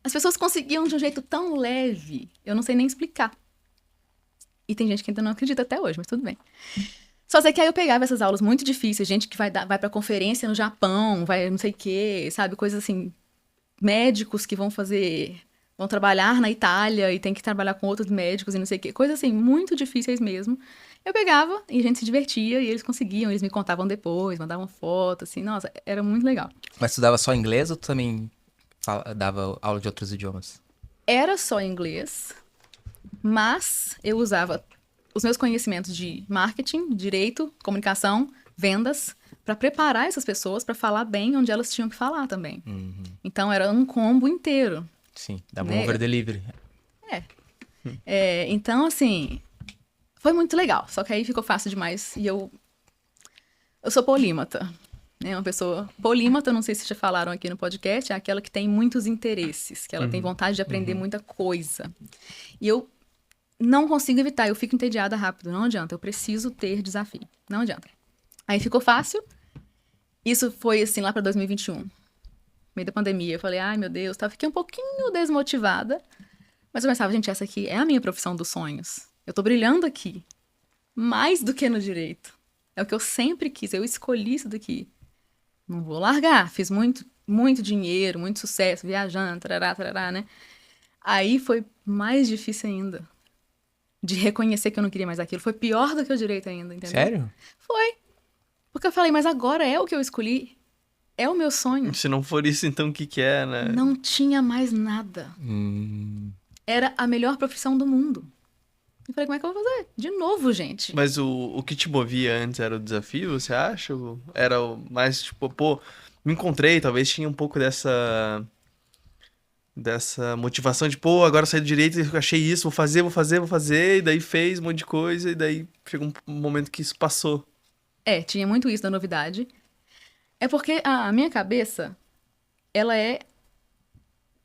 As pessoas conseguiam de um jeito tão leve, eu não sei nem explicar. E tem gente que ainda não acredita até hoje, mas tudo bem. Só sei que aí eu pegava essas aulas muito difíceis, gente que vai pra conferência no Japão, vai não sei o quê, sabe? Coisas assim, médicos que vão trabalhar na Itália e tem que trabalhar com outros médicos e não sei o quê. Coisas assim, muito difíceis mesmo. Eu pegava e a gente se divertia e eles conseguiam, eles me contavam depois, mandavam foto, assim, nossa, era muito legal. Mas tu dava só inglês ou tu também dava aula de outros idiomas? Era só inglês, mas eu usava os meus conhecimentos de marketing, direito, comunicação, vendas, para preparar essas pessoas para falar bem onde elas tinham que falar também. Então era um combo inteiro. Sim, dava um over delivery. Então, assim, foi muito legal. Só que aí ficou fácil demais. E eu sou polímata. Né? Uma pessoa polímata, não sei se já falaram aqui no podcast, é aquela que tem muitos interesses, que ela tem vontade de aprender muita coisa. E eu não consigo evitar, eu fico entediada rápido. Não adianta, eu preciso ter desafio. Não adianta. Aí ficou fácil. Isso foi, assim, lá para 2021. Meio da pandemia. Eu falei, ai, meu Deus, fiquei um pouquinho desmotivada. Mas eu pensava, gente, essa aqui é a minha profissão dos sonhos. Eu tô brilhando aqui. Mais do que no direito. É o que eu sempre quis. Eu escolhi isso daqui. Não vou largar. Fiz muito, muito dinheiro, muito sucesso, viajando, tarará, né? Aí foi mais difícil ainda. De reconhecer que eu não queria mais aquilo. Foi pior do que o direito ainda, entendeu? Sério? Foi. Porque eu falei, mas agora é o que eu escolhi. É o meu sonho. Se não for isso, então o que é, né? Não tinha mais nada. Era a melhor profissão do mundo. Eu falei, como é que eu vou fazer? De novo, gente. Mas o que te movia antes era o desafio, você acha? Ou era mais tipo, me encontrei, talvez tinha um pouco dessa motivação de, agora saí do direito, eu achei isso, vou fazer, e daí fez um monte de coisa, e daí chegou um momento que isso passou. Tinha muito isso da novidade. É porque a minha cabeça, ela é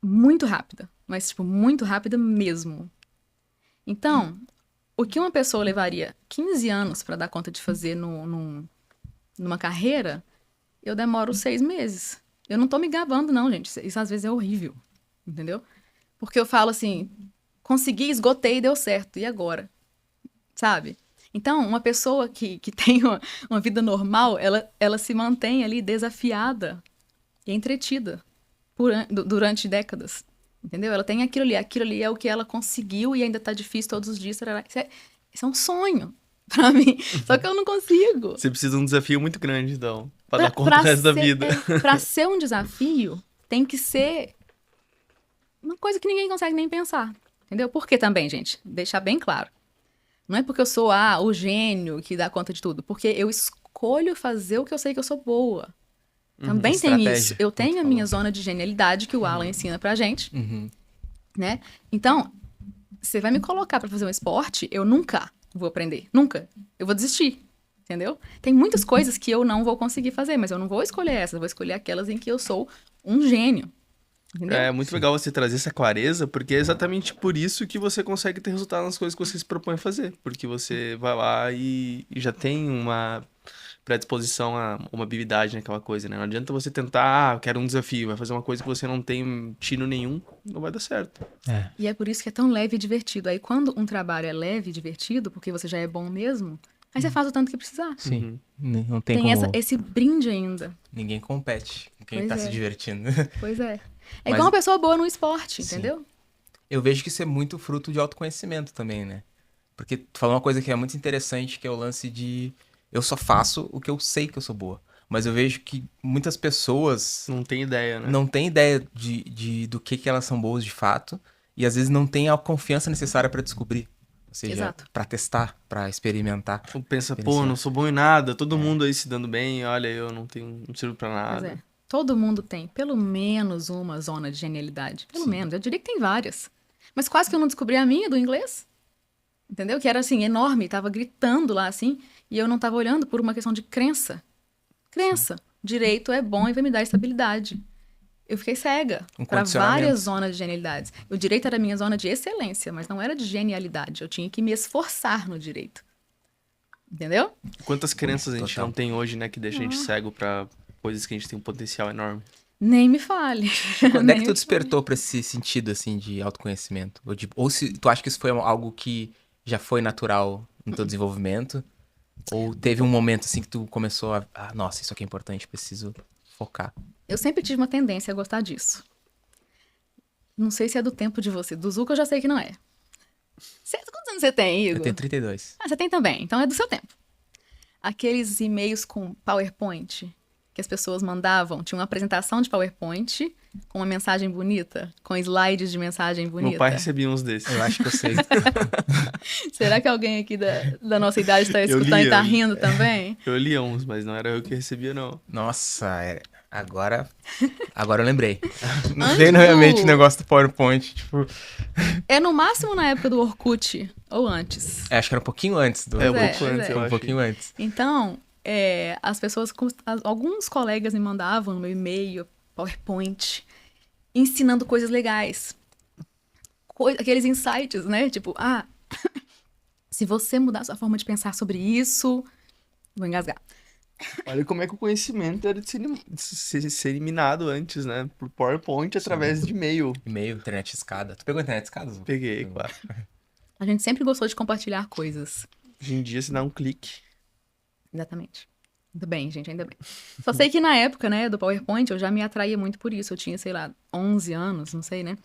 muito rápida. Mas, tipo, muito rápida mesmo. Então, o que uma pessoa levaria 15 anos para dar conta de fazer numa carreira, eu demoro 6 meses. Eu não tô me gabando, não, gente. Isso às vezes é horrível. Entendeu? Porque eu falo assim, consegui, esgotei e deu certo. E agora? Sabe? Então, uma pessoa que tem uma vida normal, ela se mantém ali desafiada e entretida durante décadas. Entendeu? Ela tem aquilo ali é o que ela conseguiu e ainda tá difícil todos os dias. Isso é um sonho pra mim, só que eu não consigo. Você precisa de um desafio muito grande, então, pra dar conta do resto da vida. Pra ser um desafio, tem que ser uma coisa que ninguém consegue nem pensar. Entendeu? Por que também, gente? Deixar bem claro. Não é porque eu sou o gênio que dá conta de tudo. Porque eu escolho fazer o que eu sei que eu sou boa. Também tem isso. Eu tenho a minha zona de genialidade que o Alan ensina pra gente. Né? Então, você vai me colocar pra fazer um esporte, eu nunca vou aprender. Nunca. Eu vou desistir. Entendeu? Tem muitas coisas que eu não vou conseguir fazer, mas eu não vou escolher essas. Eu vou escolher aquelas em que eu sou um gênio. Entendeu? É muito legal você trazer essa clareza, porque é exatamente por isso que você consegue ter resultado nas coisas que você se propõe a fazer. Porque você vai lá e já tem uma predisposição a uma habilidade naquela coisa, né? Não adianta você tentar, eu quero um desafio, vai fazer uma coisa que você não tem tino nenhum, não vai dar certo. E é por isso que é tão leve e divertido. Aí quando um trabalho é leve e divertido, porque você já é bom mesmo, aí você faz o tanto que precisar. Sim, não tem Tem como... esse brinde ainda. Ninguém compete com quem tá se divertindo. Pois é. É igual uma pessoa boa no esporte, entendeu? Eu vejo que isso é muito fruto de autoconhecimento também, né? Porque tu falou uma coisa que é muito interessante, que é o lance de eu só faço o que eu sei que eu sou boa. Mas eu vejo que muitas pessoas Não tem ideia, né? não têm ideia do que elas são boas de fato. E às vezes não têm a confiança necessária pra descobrir. Ou seja, Exato. pra testar, pra experimentar. Tu pensa, pô, Experienciar. não sou bom em nada, todo mundo aí se dando bem, olha, eu não tenho, não sirvo pra Pois nada. é. Todo mundo tem pelo menos uma zona de genialidade. Pelo menos. Eu diria que tem várias. Mas quase que eu não descobri a minha do inglês. Entendeu? Que era assim, enorme, tava gritando lá assim, e eu não tava olhando por uma questão de crença. Crença. Direito é bom e vai me dar estabilidade. Eu fiquei cega Um para condicionamento. várias zonas de genialidades. O direito era a minha zona de excelência, mas não era de genialidade. Eu tinha que me esforçar no direito. Entendeu? Quantas crenças a gente Total. não tem hoje, né, que deixa a gente cego pra coisas que a gente tem um potencial enorme. Nem me fale. Quando é que Nem tu me despertou pra esse sentido, assim, de autoconhecimento? Ou se tu acha que isso foi algo que já foi natural no teu desenvolvimento? Ou teve um momento, assim, que tu começou nossa, isso aqui é importante, preciso focar. Eu sempre tive uma tendência a gostar disso. Não sei se é do tempo de você. Do Zuko eu já sei que não é. Quantos anos você tem, Igor? Eu tenho 32. Ah, você tem também. Então é do seu tempo. Aqueles e-mails com PowerPoint que as pessoas mandavam. Tinha uma apresentação de PowerPoint com uma mensagem bonita, com slides de mensagem bonita. Meu pai recebia uns desses. Eu acho que eu sei. Será que alguém aqui da nossa idade está Eu escutando lia, e tá eu li. rindo também? Eu lia uns, mas não era eu que recebia, não. Nossa, agora eu lembrei. Não Antes veio na minha mente o do- negócio do PowerPoint, tipo... É no máximo na época do Orkut, ou antes. Acho que era um pouquinho antes do... É, um Pois é, pouco pois antes, é. eu um acho. pouquinho antes. Então, as pessoas, alguns colegas me mandavam no meu e-mail, PowerPoint, ensinando coisas legais. Aqueles insights, né? Tipo, se você mudar sua forma de pensar sobre isso... Vou engasgar. Olha como é que o conhecimento era de ser eliminado antes, né? Por PowerPoint através de e-mail. E-mail, internet escada. Tu pegou a internet escada, Zu? Peguei, claro. A gente sempre gostou de compartilhar coisas. Hoje em dia, se dá um clique. Exatamente. Muito bem, gente, ainda bem. Só sei que na época, né, do PowerPoint, eu já me atraía muito por isso. Eu tinha, sei lá, 11 anos, não sei, né?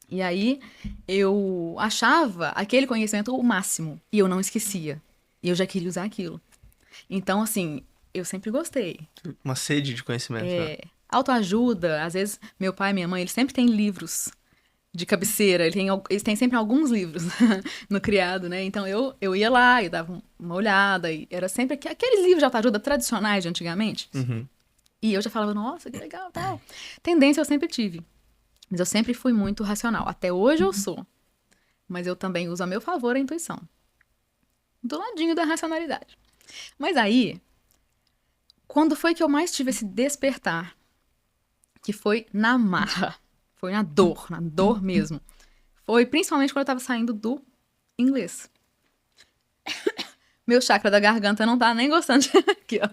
E aí, eu achava aquele conhecimento o máximo. E eu não esquecia. E eu já queria usar aquilo. Então, assim, eu sempre gostei. Uma sede de conhecimento, né? Autoajuda, às vezes, meu pai e minha mãe, eles sempre têm livros de cabeceira. Eles têm sempre alguns livros no criado, né? Então, eu ia lá, eu dava uma olhada. E era sempre aqueles livros de autoajuda tradicionais de antigamente. Uhum. E eu já falava, nossa, que legal, tal. Tendência eu sempre tive. Mas eu sempre fui muito racional. Até hoje eu sou. Mas eu também uso a meu favor a intuição. Do ladinho da racionalidade. Mas aí, quando foi que eu mais tive esse despertar? Que foi na marra. Foi na dor mesmo. Foi principalmente quando eu tava saindo do inglês. Meu chakra da garganta não tá nem gostando de... Aqui, ó.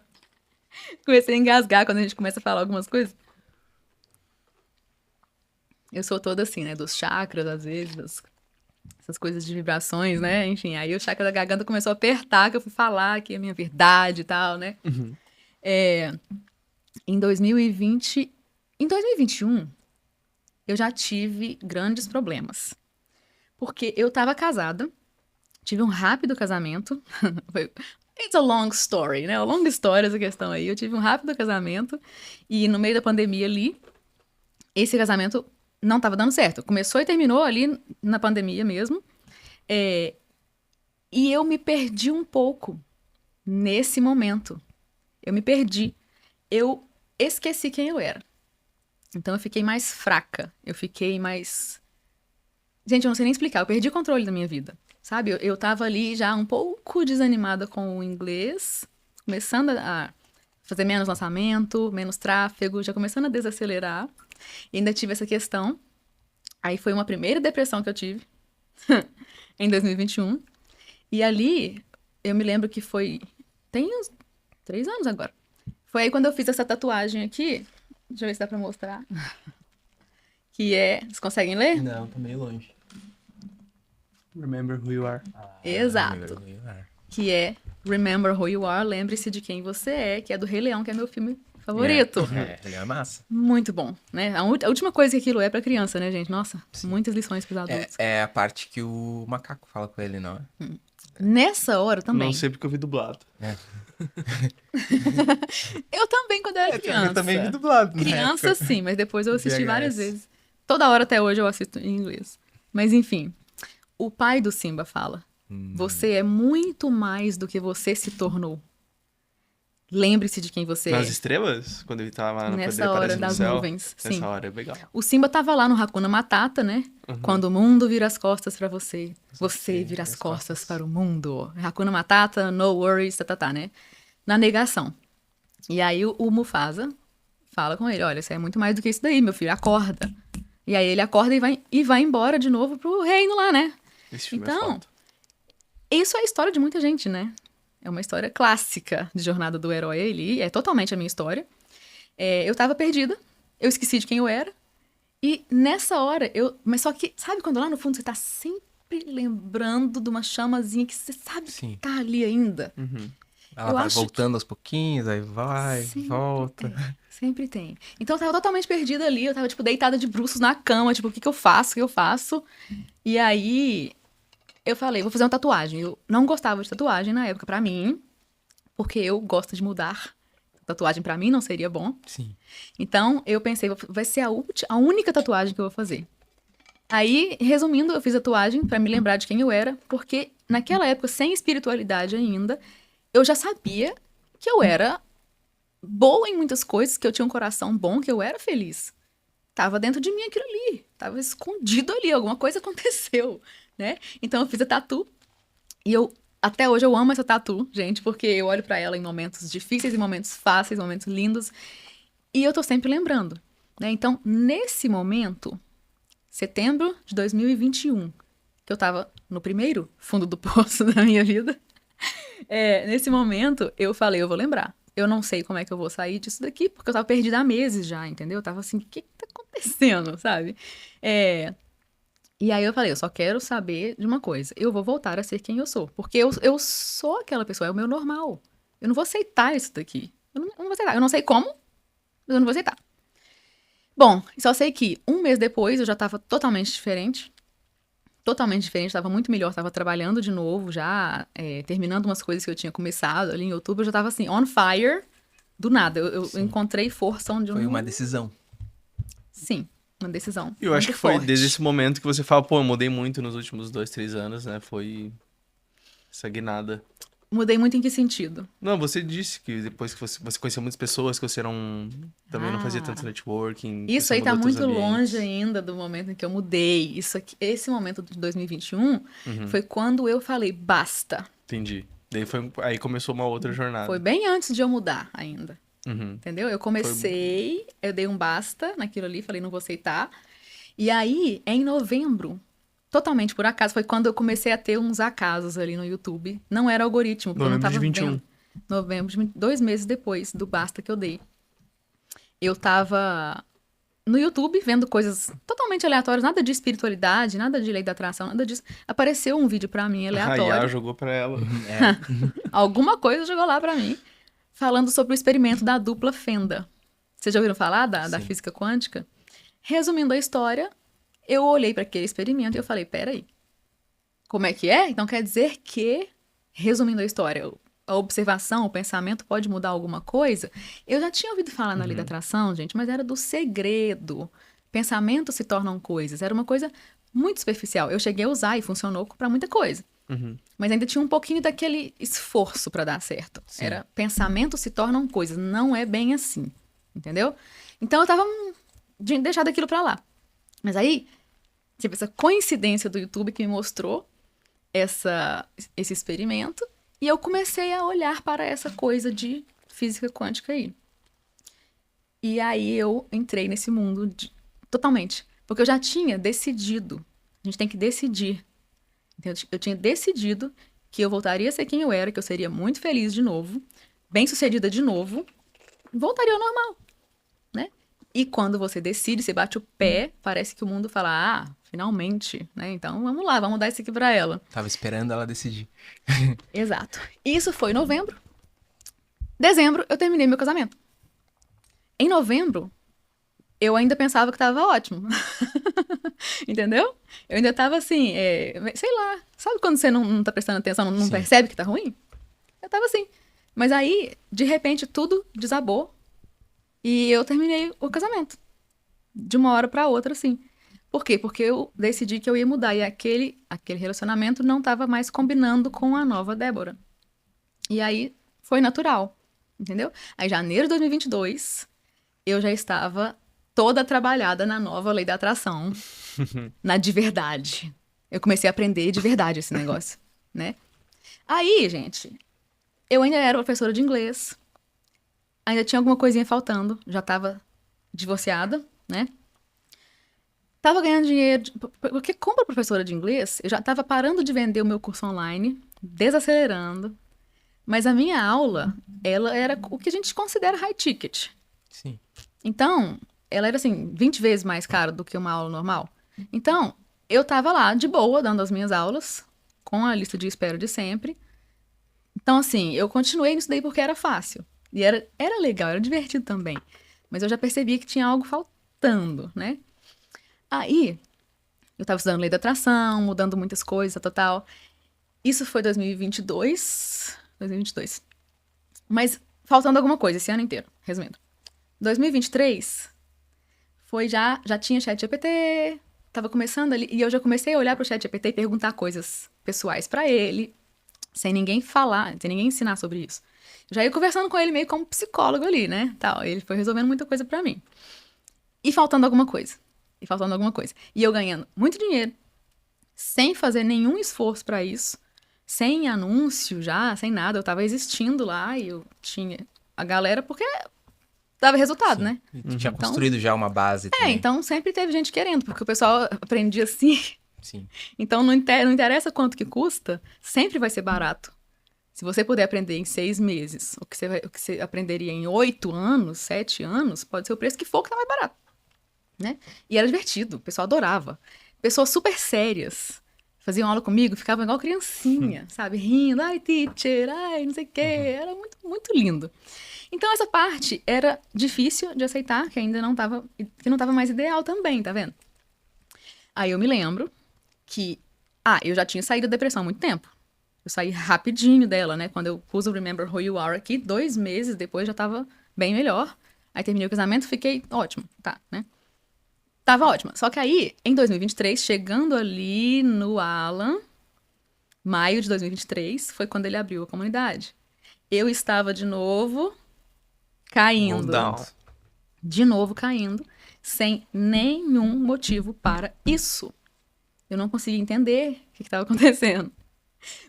Comecei a engasgar quando a gente começa a falar algumas coisas. Eu sou toda assim, né? Dos chakras, às vezes, essas coisas de vibrações, né? Enfim, aí o chakra da garganta começou a apertar, que eu fui falar aqui a minha verdade e tal, né? Uhum. Em 2020... Em 2021, eu já tive grandes problemas. Porque eu tava casada, tive um rápido casamento. It's a long story, né? Uma longa história essa questão aí. Eu tive um rápido casamento e no meio da pandemia ali, esse casamento não tava dando certo. Começou e terminou ali na pandemia mesmo. E eu me perdi um pouco nesse momento. Eu me perdi. Eu esqueci quem eu era. Então eu fiquei mais fraca. Eu fiquei mais... Gente, eu não sei nem explicar. Eu perdi o controle da minha vida. Sabe? Eu tava ali já um pouco desanimada com o inglês. Começando a fazer menos lançamento, menos tráfego. Já começando a desacelerar. E ainda tive essa questão. Aí foi uma primeira depressão que eu tive. Em 2021. E ali, eu me lembro que foi... Tem uns 3 anos agora. Foi aí quando eu fiz essa tatuagem aqui. Deixa eu ver se dá pra mostrar. Que é... Vocês conseguem ler? Não, tô meio longe. Remember who you are. Exato. Que é Remember Who You Are, lembre-se de quem você é, que é do Rei Leão, que é meu filme favorito. Ele é massa. Muito bom, né? A última coisa que aquilo é pra criança, né, gente? Nossa, muitas lições pros adultos. É a parte que o macaco fala com ele, não é? Nessa hora também. Não sei porque eu vi dublado. Eu também, quando era criança. Eu também vi dublado. Na Criança, época. sim, mas depois eu assisti várias VHS. vezes. Toda hora até hoje eu assisto em inglês. Mas enfim, o pai do Simba fala: você é muito mais do que você se tornou. Lembre-se de quem você Nas é. estrelas? Quando ele tava lá, quando ele Nessa aparece hora no das céu? nuvens, sim. Nessa hora é legal. O Simba tava lá no Hakuna Matata, né? Quando o mundo vira as costas pra você, você vira as costas para o mundo. Hakuna Matata, no worries, né? Na negação. E aí o Mufasa fala com ele, olha, você é muito mais do que isso daí, meu filho, acorda. E aí ele acorda e vai embora de novo pro reino lá, né? Esse filme é Então, foda. isso é a história de muita gente, né? É uma história clássica de jornada do herói ali, é totalmente a minha história. Eu tava perdida, eu esqueci de quem eu era, e nessa hora, mas só que, sabe quando lá no fundo você tá sempre lembrando de uma chamazinha que você sabe Sim. que tá ali ainda? Ela Eu vai acho voltando aos pouquinhos, aí vai, Sempre volta. tem, sempre tem. Então eu tava totalmente perdida ali, eu tava, tipo, deitada de bruços na cama, tipo, o que que eu faço, o que eu faço? E aí, eu falei, vou fazer uma tatuagem. Eu não gostava de tatuagem na época pra mim, porque eu gosto de mudar. Tatuagem pra mim não seria bom. Sim. Então, eu pensei, vai ser a única tatuagem que eu vou fazer. Aí, resumindo, eu fiz a tatuagem pra me lembrar de quem eu era, porque naquela época, sem espiritualidade ainda, eu já sabia que eu era boa em muitas coisas, que eu tinha um coração bom, que eu era feliz. Tava dentro de mim aquilo ali, tava escondido ali, alguma coisa aconteceu, né? Então eu fiz a tatu e até hoje eu amo essa tatu, gente, porque eu olho pra ela em momentos difíceis, em momentos fáceis, em momentos lindos, e eu tô sempre lembrando, né? Então, nesse momento, setembro de 2021, que eu tava no primeiro fundo do poço da minha vida, nesse momento, eu falei, eu vou lembrar. Eu não sei como é que eu vou sair disso daqui, porque eu tava perdida há meses já, entendeu? Eu tava assim, o que tá acontecendo, sabe? E aí eu falei, eu só quero saber de uma coisa. Eu vou voltar a ser quem eu sou. Porque eu sou aquela pessoa, é o meu normal. Eu não vou aceitar isso daqui. Eu não vou aceitar. Eu não sei como, mas eu não vou aceitar. Bom, só sei que um mês depois eu já tava totalmente diferente. Totalmente diferente, tava muito melhor, tava trabalhando de novo já, terminando umas coisas que eu tinha começado ali em outubro, eu já tava assim, on fire, do nada. Eu encontrei força onde eu Foi não... uma decisão. Sim, uma decisão. Eu acho muito que foi forte. desde esse momento que você fala, pô, eu mudei muito nos últimos 2, 3 anos, né? Foi essa guinada. Mudei muito em que sentido? Não, você disse que depois que você conheceu muitas pessoas, que você também não fazia tanto networking. que Isso você aí tá mudou teus muito ambientes. longe ainda do momento em que eu mudei. Esse momento de 2021 foi quando eu falei, basta. Entendi. Aí começou uma outra jornada. Foi bem antes de eu mudar ainda. Uhum. Entendeu? Eu comecei, eu dei um basta naquilo ali, falei, não vou aceitar. E aí, em novembro, totalmente por acaso, foi quando eu comecei a ter uns acasos ali no YouTube. Não era algoritmo, porque Novembro eu não de tava 21. vendo. Novembro de 2 meses depois do basta que eu dei. Eu tava no YouTube vendo coisas totalmente aleatórias, nada de espiritualidade, nada de lei da atração, nada disso. Apareceu um vídeo pra mim A Yá aleatório. jogou pra ela. Alguma coisa jogou lá pra mim, falando sobre o experimento da dupla fenda. Vocês já ouviram falar da Sim. física quântica? Resumindo a história, eu olhei para aquele experimento e eu falei, peraí, como é que é? Então quer dizer que, resumindo a história, a observação, o pensamento pode mudar alguma coisa? Eu já tinha ouvido falar na lei da atração, gente, mas era do segredo. Pensamentos se tornam coisas. Era uma coisa muito superficial. Eu cheguei a usar e funcionou para muita coisa. Mas ainda tinha um pouquinho daquele esforço para dar certo. Sim. Era pensamentos se tornam coisas. Não é bem assim. Entendeu? Então eu tava deixado aquilo pra lá. Mas aí, tipo, essa coincidência do YouTube que me mostrou esse experimento. E eu comecei a olhar para essa coisa de física quântica aí. E aí eu entrei nesse mundo totalmente. Porque eu já tinha decidido. A gente tem que decidir. Então, eu tinha decidido que eu voltaria a ser quem eu era, que eu seria muito feliz de novo, bem-sucedida de novo, voltaria ao normal, né? E quando você decide, você bate o pé, parece que o mundo fala, finalmente, né? Então, vamos lá, vamos dar isso aqui pra ela. Tava esperando ela decidir. Exato. Isso foi em novembro. Dezembro, eu terminei meu casamento. Em novembro, eu ainda pensava que tava ótimo. Entendeu? Eu ainda tava assim, sei lá. Sabe quando você não tá prestando atenção, não Sim. percebe que tá ruim? Eu tava assim. Mas aí, de repente, tudo desabou e eu terminei o casamento. De uma hora pra outra, assim. Por quê? Porque eu decidi que eu ia mudar e aquele relacionamento não estava mais combinando com a nova Débora. E aí, foi natural, entendeu? Aí, em janeiro de 2022, eu já estava toda trabalhada na nova lei da atração, na de verdade. Eu comecei a aprender de verdade esse negócio, né? Aí, gente, eu ainda era professora de inglês, ainda tinha alguma coisinha faltando, já estava divorciada, né? Tava ganhando dinheiro, porque como professora de inglês, eu já estava parando de vender o meu curso online, desacelerando, mas a minha aula, ela era o que a gente considera high ticket. Sim. Então, ela era assim, 20 vezes mais cara do que uma aula normal. Então, eu tava lá, de boa, dando as minhas aulas, com a lista de espera de sempre. Então, assim, eu continuei nisso daí porque era fácil. E era legal, era divertido também. Mas eu já percebi que tinha algo faltando, né? Aí, eu tava estudando lei da atração, mudando muitas coisas, total. Isso foi 2022. Mas faltando alguma coisa esse ano inteiro, resumindo. 2023 foi já tinha ChatGPT, tava começando ali, e eu já comecei a olhar pro ChatGPT e perguntar coisas pessoais pra ele, sem ninguém falar, sem ninguém ensinar sobre isso. Já ia conversando com ele meio como psicólogo ali, né? Tal, ele foi resolvendo muita coisa pra mim. E faltando alguma coisa. E eu ganhando muito dinheiro, sem fazer nenhum esforço pra isso, sem anúncio já, sem nada. Eu tava existindo lá e eu tinha a galera porque dava resultado, Sim. né? E tu tinha construído já uma base também. Então sempre teve gente querendo, porque o pessoal aprendia assim. Sim. Então não interessa quanto que custa, sempre vai ser barato. Se você puder aprender em 6 meses, o que você aprenderia em 8 anos, 7 anos, pode ser o preço que for que tá mais barato, né? E era divertido, o pessoal adorava. Pessoas super sérias faziam aula comigo, ficavam igual criancinha, sabe? Rindo, ai, teacher, ai, não sei o quê. Era muito, muito lindo. Então, essa parte era difícil de aceitar, que ainda não tava mais ideal também, tá vendo? Aí eu me lembro que, eu já tinha saído da depressão há muito tempo. Eu saí rapidinho dela, né? Quando eu pus o Remember Who You Are aqui, 2 meses depois já tava bem melhor. Aí terminei o casamento, fiquei ótimo, tá, né? Tava ótima. Só que aí, em 2023, chegando ali no Alan, maio de 2023, foi quando ele abriu a comunidade. Eu estava de novo caindo. De novo caindo, sem nenhum motivo para isso. Eu não conseguia entender o que estava acontecendo.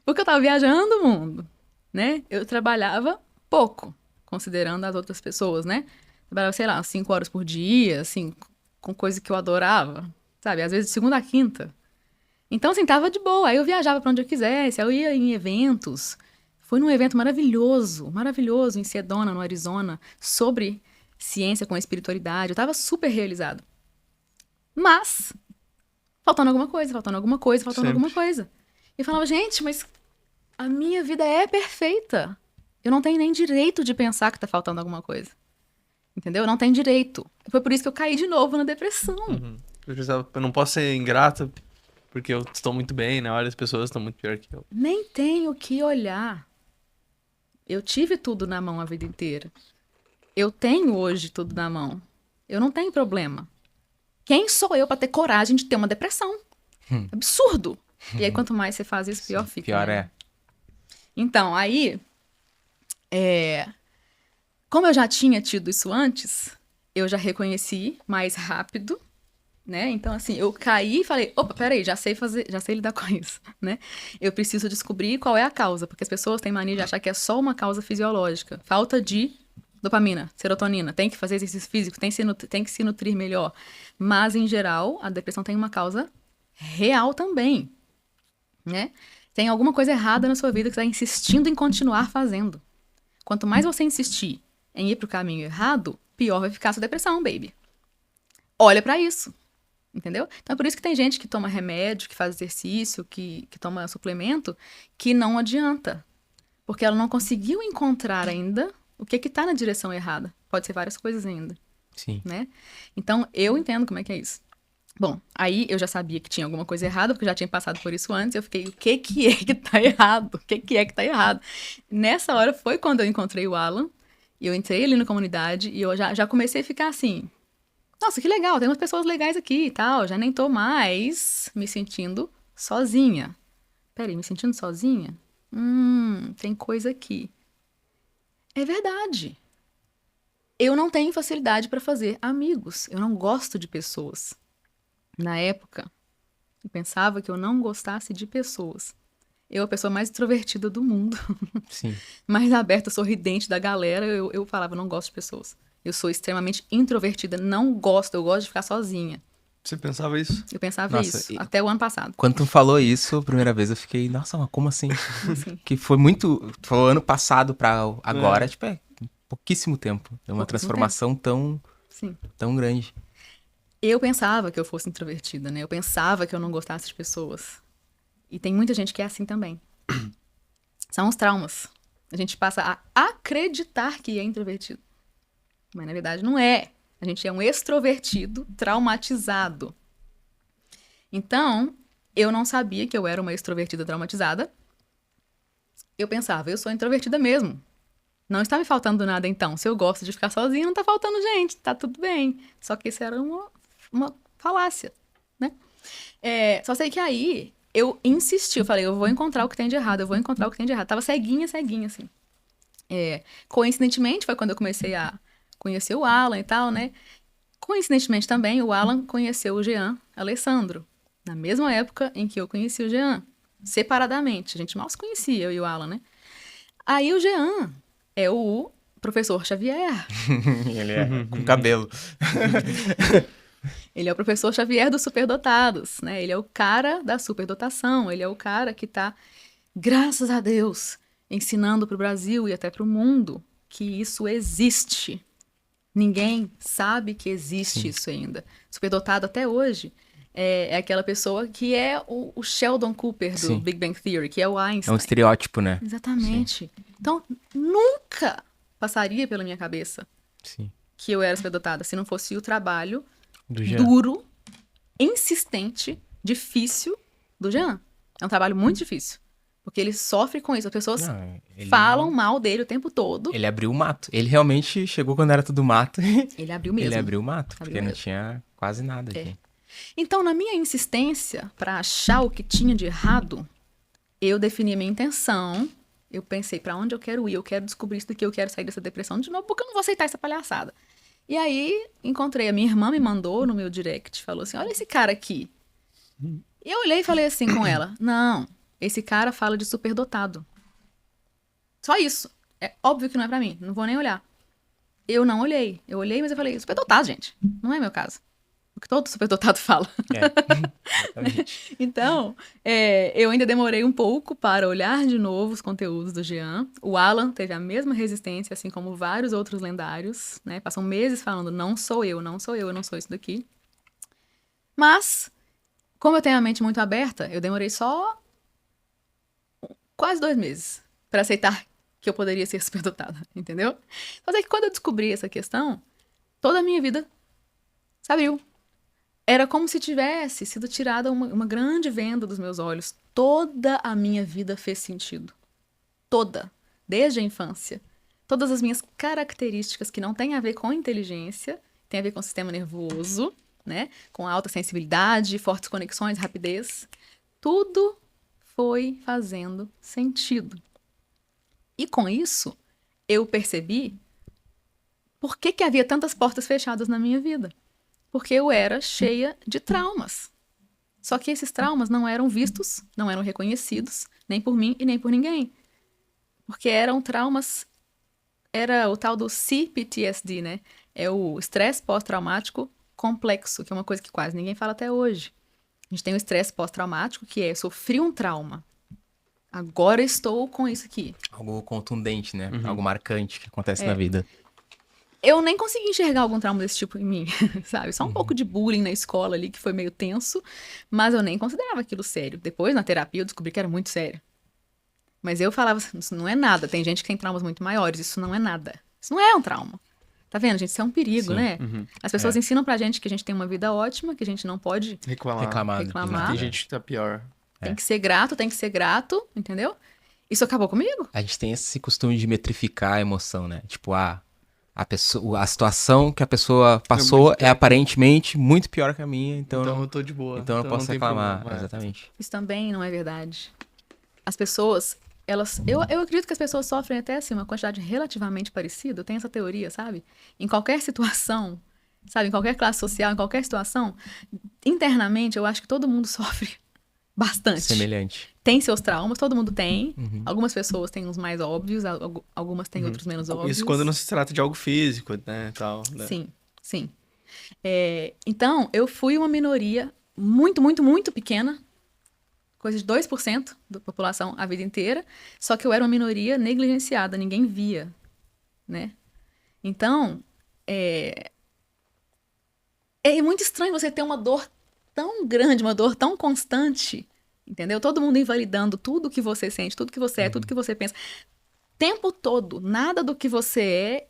Porque eu estava viajando o mundo, né? Eu trabalhava pouco, considerando as outras pessoas, né? Trabalhava, sei lá, 5 horas por dia, assim, com coisa que eu adorava, sabe? Às vezes de segunda a quinta. Então, assim, tava de boa. Aí eu viajava pra onde eu quisesse, eu ia em eventos. Foi num evento maravilhoso, em Sedona, no Arizona, sobre ciência com espiritualidade. Eu tava super realizado. Mas, faltando alguma coisa. E eu falava, gente, mas a minha vida é perfeita. Eu não tenho nem direito de pensar que tá faltando alguma coisa. Entendeu? Eu não tenho direito. Foi por isso que eu caí de novo na depressão. Eu não posso ser ingrata porque eu estou muito bem, né? Olha, as pessoas estão muito pior que eu. Nem tenho que olhar. Eu tive tudo na mão a vida inteira. Eu tenho hoje tudo na mão. Eu não tenho problema. Quem sou eu pra ter coragem de ter uma depressão? Absurdo. E aí, quanto mais você faz isso, pior fica. Pior né? é. Então, aí... Como eu já tinha tido isso antes, eu já reconheci mais rápido, né? Então, assim, eu caí e falei, opa, peraí, já sei lidar com isso, né? Eu preciso descobrir qual é a causa, porque as pessoas têm mania de achar que é só uma causa fisiológica. Falta de dopamina, serotonina, tem que fazer exercício físico, tem que se nutrir melhor. Mas, em geral, a depressão tem uma causa real também, né? Tem alguma coisa errada na sua vida que você está insistindo em continuar fazendo. Quanto mais você insistir em ir pro caminho errado, pior vai ficar a sua depressão, baby. Olha pra isso, entendeu? Então é por isso que tem gente que toma remédio, que faz exercício, que toma suplemento, que não adianta. Porque ela não conseguiu encontrar ainda o que tá na direção errada. Pode ser várias coisas ainda. Sim. Né? Então eu entendo como é que é isso. Bom, aí eu já sabia que tinha alguma coisa errada, porque eu já tinha passado por isso antes. Eu fiquei, o que que é que tá errado? O que que é que tá errado? Nessa hora foi quando eu encontrei o Alan, e eu entrei ali na comunidade, e eu já comecei a ficar assim, nossa, que legal, tem umas pessoas legais aqui e tal, já nem tô mais me sentindo sozinha. Peraí, me sentindo sozinha? Tem coisa aqui. É verdade. Eu não tenho facilidade para fazer amigos, eu não gosto de pessoas. Na época, eu pensava que eu não gostasse de pessoas. Eu, a pessoa mais extrovertida do mundo, Sim. mais aberta, sorridente da galera, eu falava, não gosto de pessoas. Eu sou extremamente introvertida, não gosto, eu gosto de ficar sozinha. Você pensava isso? Eu pensava Nossa, isso, até o ano passado. Quando tu falou isso, a primeira vez eu fiquei, nossa, mas como assim? Assim, Que foi muito. Tu falou ano passado pra agora, tipo, é pouquíssimo tempo. É uma Pouquíssimo transformação sim. tão grande. Eu pensava que eu fosse introvertida, né? Eu pensava que eu não gostasse de pessoas. E tem muita gente que é assim também. São os traumas. A gente passa a acreditar que é introvertido. Mas na verdade não é. A gente é um extrovertido traumatizado. Então, eu não sabia que eu era uma extrovertida traumatizada. Eu pensava, eu sou introvertida mesmo. Não está me faltando nada então. Se eu gosto de ficar sozinha, não tá faltando gente, tá tudo bem. Só que isso era uma falácia, né? Só sei que aí eu insisti, eu falei, eu vou encontrar o que tem de errado, eu vou encontrar o que tem de errado. Tava ceguinha, assim. Coincidentemente, foi quando eu comecei a conhecer o Alan e tal, né? Coincidentemente também, o Alan conheceu o Jean Alessandro, na mesma época em que eu conheci o Jean, separadamente. A gente mal se conhecia, eu e o Alan, né? Aí o Jean é o professor Xavier. Ele é com cabelo. Ele é o professor Xavier dos superdotados, né? Ele é o cara da superdotação, ele é o cara que tá, graças a Deus, ensinando para o Brasil e até para o mundo que isso existe. Ninguém sabe que existe isso ainda. Superdotado até hoje é aquela pessoa que é o Sheldon Cooper do Sim. Big Bang Theory, que é o É Einstein. um estereótipo, né? Exatamente. Então, nunca passaria pela minha cabeça Sim. que eu era superdotada se não fosse o trabalho Do Jean. duro, insistente, difícil do Jean. É um trabalho muito difícil. Porque ele sofre com isso. As pessoas Não, ele- falam mal dele o tempo todo. Ele abriu o mato. Ele realmente chegou quando era tudo mato. Ele abriu mesmo. Ele abriu o mato, Abriu porque não mesmo. tinha quase nada aqui. Então, na minha insistência para achar o que tinha de errado, eu defini a minha intenção. Eu pensei para onde eu quero ir, eu quero descobrir isso daqui, eu quero sair dessa depressão de novo, porque eu não vou aceitar essa palhaçada. E aí, encontrei, a minha irmã me mandou no meu direct, falou assim, olha esse cara aqui. E eu olhei e falei assim com ela, não, esse cara fala de superdotado. Só isso. É óbvio que não é pra mim, não vou nem olhar. Eu não olhei. Eu olhei, mas eu falei, superdotado, gente. Não é meu caso. O que todo superdotado fala. Exatamente. Então, eu ainda demorei um pouco para olhar de novo os conteúdos do Jean. O Alan teve a mesma resistência, assim como vários outros lendários, né? Passam meses falando, não sou eu, não sou eu, eu não sou isso daqui. Mas, como eu tenho a mente muito aberta, eu demorei só quase 2 meses para aceitar que eu poderia ser superdotada, entendeu? Mas é que quando eu descobri essa questão, toda a minha vida se abriu. Era como se tivesse sido tirada uma grande venda dos meus olhos. Toda a minha vida fez sentido. Toda. Desde a infância. Todas as minhas características que não têm a ver com inteligência, têm a ver com o sistema nervoso, né? Com alta sensibilidade, fortes conexões, rapidez. Tudo foi fazendo sentido. E com isso, eu percebi por que havia tantas portas fechadas na minha vida. Porque eu era cheia de traumas. Só que esses traumas não eram vistos, não eram reconhecidos, nem por mim e nem por ninguém. Porque eram traumas... Era o tal do CPTSD, né? É o estresse pós-traumático complexo, que é uma coisa que quase ninguém fala até hoje. A gente tem o estresse pós-traumático, que é sofri um trauma. Agora estou com isso aqui. Algo contundente, né? Algo marcante que acontece na vida. Eu nem consegui enxergar algum trauma desse tipo em mim, sabe? Só um pouco de bullying na escola ali, que foi meio tenso, mas eu nem considerava aquilo sério. Depois, na terapia, eu descobri que era muito sério. Mas eu falava, isso não é nada. Tem gente que tem traumas muito maiores, isso não é nada. Isso não é um trauma. Tá vendo, gente? Isso é um perigo, Sim. né? Uhum. As pessoas ensinam pra gente que a gente tem uma vida ótima, que a gente não pode Reclamar. reclamar. Tem gente que tá pior. Tem que ser grato, entendeu? Isso acabou comigo. A gente tem esse costume de metrificar a emoção, né? Tipo, a situação que a pessoa passou é aparentemente muito pior que a minha, então eu tô de boa. então eu não posso tem reclamar. problema, Exatamente. Isso também não é verdade. As pessoas, eu acredito que as pessoas sofrem até assim uma quantidade relativamente parecida. Eu tenho essa teoria, sabe? Em qualquer situação, sabe? Em qualquer classe social, em qualquer situação, internamente eu acho que todo mundo sofre bastante. Semelhante. Tem seus traumas, todo mundo tem. Algumas pessoas têm uns mais óbvios, algumas têm outros menos óbvios. Isso quando não se trata de algo físico, né? Tal, né? Sim. Então, eu fui uma minoria muito, muito, muito pequena, coisa de 2% da população a vida inteira, só que eu era uma minoria negligenciada, ninguém via, né? Então, é muito estranho você ter uma dor tão grande, uma dor tão constante, entendeu? Todo mundo invalidando tudo que você sente, tudo que você é, tudo que você pensa. Tempo todo, nada do que você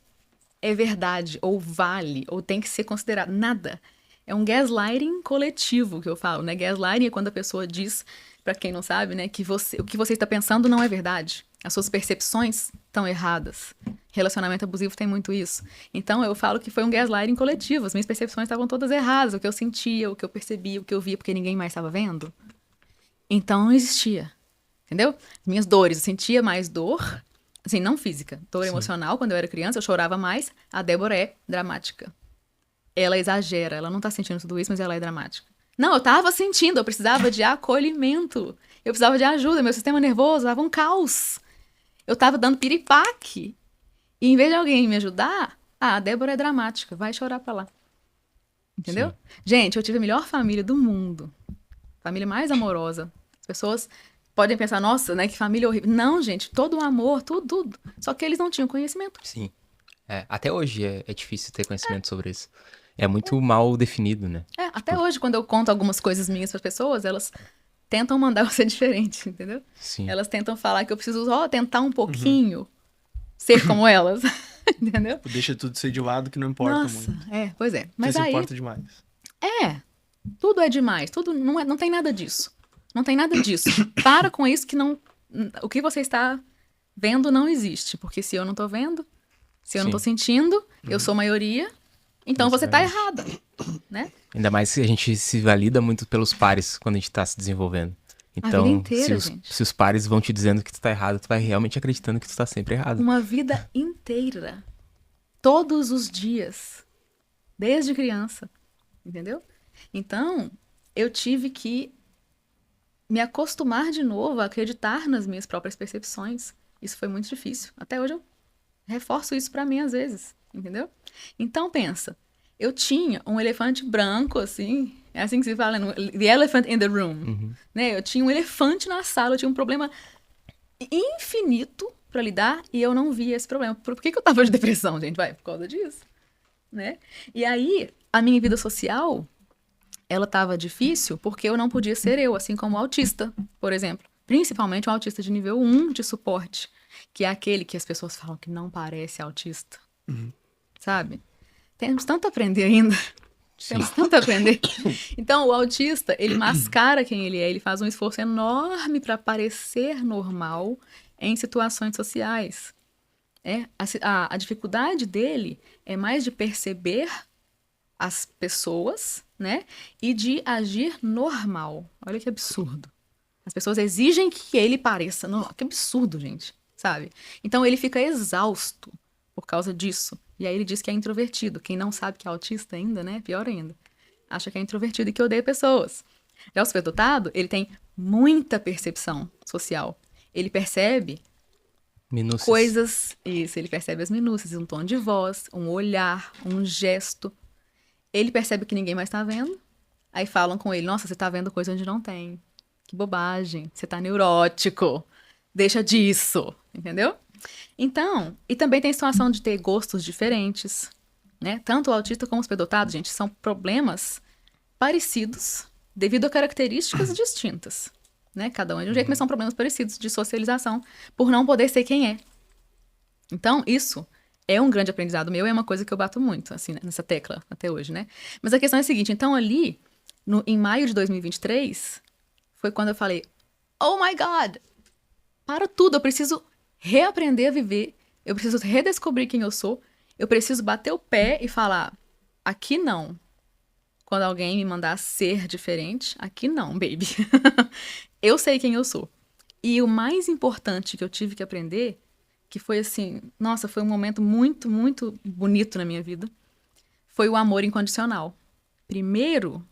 é verdade, ou vale, ou tem que ser considerado. Nada. É um gaslighting coletivo que eu falo, né? Gaslighting é quando a pessoa diz, pra quem não sabe, né, que o que você está pensando não é verdade. As suas percepções estão erradas. Relacionamento abusivo tem muito isso. Então, eu falo que foi um gaslighting coletivo. As minhas percepções estavam todas erradas. O que eu sentia, o que eu percebia, o que eu via, porque ninguém mais estava vendo. Então, não existia. Entendeu? Minhas dores, eu sentia mais dor, assim, não física. Dor emocional, quando eu era criança, eu chorava mais. A Débora é dramática. Ela exagera. Ela não tá sentindo tudo isso, mas ela é dramática. Não, eu tava sentindo. Eu precisava de acolhimento. Eu precisava de ajuda. Meu sistema nervoso tava um caos. Eu tava dando piripaque. E em vez de alguém me ajudar, a Débora é dramática, vai chorar pra lá. Entendeu? Sim. Gente, eu tive a melhor família do mundo. Família mais amorosa. As pessoas podem pensar, nossa, né, que família horrível. Não, gente, todo o amor, tudo. Só que eles não tinham conhecimento. Sim. Até hoje é difícil ter conhecimento sobre isso. É muito mal definido, né? Até hoje, quando eu conto algumas coisas minhas para as pessoas, elas tentam mandar eu ser diferente, entendeu? Sim. Elas tentam falar que eu preciso tentar um pouquinho ser como elas, entendeu? Deixa tudo ser de lado que não importa muito. Pois é. Mas aí... importa demais. Tudo é demais. Tudo não tem nada disso. Não tem nada disso. Para com isso que não... O que você está vendo não existe. Porque se eu não tô vendo, se eu não tô sentindo, eu sou maioria, então você tá errada, né? Ainda mais se a gente se valida muito pelos pares quando a gente tá se desenvolvendo. Então, a vida inteira, se os pares vão te dizendo que tu tá errado, tu vai realmente acreditando que tu tá sempre errado. Uma vida inteira. Todos os dias. Desde criança. Entendeu? Então, eu tive que me acostumar de novo a acreditar nas minhas próprias percepções. Isso foi muito difícil. Até hoje eu reforço isso pra mim às vezes. Entendeu? Então, pensa. Eu tinha um elefante branco, assim... É assim que se fala, the elephant in the room. Né? Eu tinha um elefante na sala, eu tinha um problema infinito pra lidar e eu não via esse problema. Por que eu tava de depressão, gente? Por causa disso. Né? E aí, a minha vida social, ela tava difícil porque eu não podia ser eu, assim como o autista, por exemplo. Principalmente um autista de nível 1 de suporte, que é aquele que as pessoas falam que não parece autista. Sabe? Temos tanto a aprender ainda. Temos tanto a aprender. Então, o autista, ele mascara quem ele é. Ele faz um esforço enorme para parecer normal em situações sociais. A dificuldade dele é mais de perceber as pessoas, né? E de agir normal. Olha que absurdo. As pessoas exigem que ele pareça normal. Que absurdo, gente. Sabe? Então, ele fica exausto por causa disso. E aí ele diz que é introvertido. Quem não sabe que é autista ainda, né? Pior ainda. Acha que é introvertido e que odeia pessoas. Já o superdotado, ele tem muita percepção social. Ele percebe minúcias. Coisas... Isso, ele percebe as minúcias. Um tom de voz, um olhar, um gesto. Ele percebe que ninguém mais tá vendo. Aí falam com ele, nossa, você tá vendo coisa onde não tem. Que bobagem. Você tá neurótico. Deixa disso. Entendeu? Então, e também tem a situação de ter gostos diferentes, né? Tanto o autista como o superdotado, gente, são problemas parecidos devido a características distintas, né? Cada um é de um jeito, mas são problemas parecidos de socialização por não poder ser quem é. Então, isso é um grande aprendizado meu, é uma coisa que eu bato muito, assim, nessa tecla até hoje, né? Mas a questão é a seguinte, então ali, em maio de 2023, foi quando eu falei, oh my God, para tudo, eu preciso reaprender a viver, eu preciso redescobrir quem eu sou, eu preciso bater o pé e falar, aqui não. Quando alguém me mandar ser diferente, aqui não, baby. Eu sei quem eu sou. E o mais importante que eu tive que aprender, que foi assim, nossa, foi um momento muito, muito bonito na minha vida, foi o amor incondicional. Primeiro,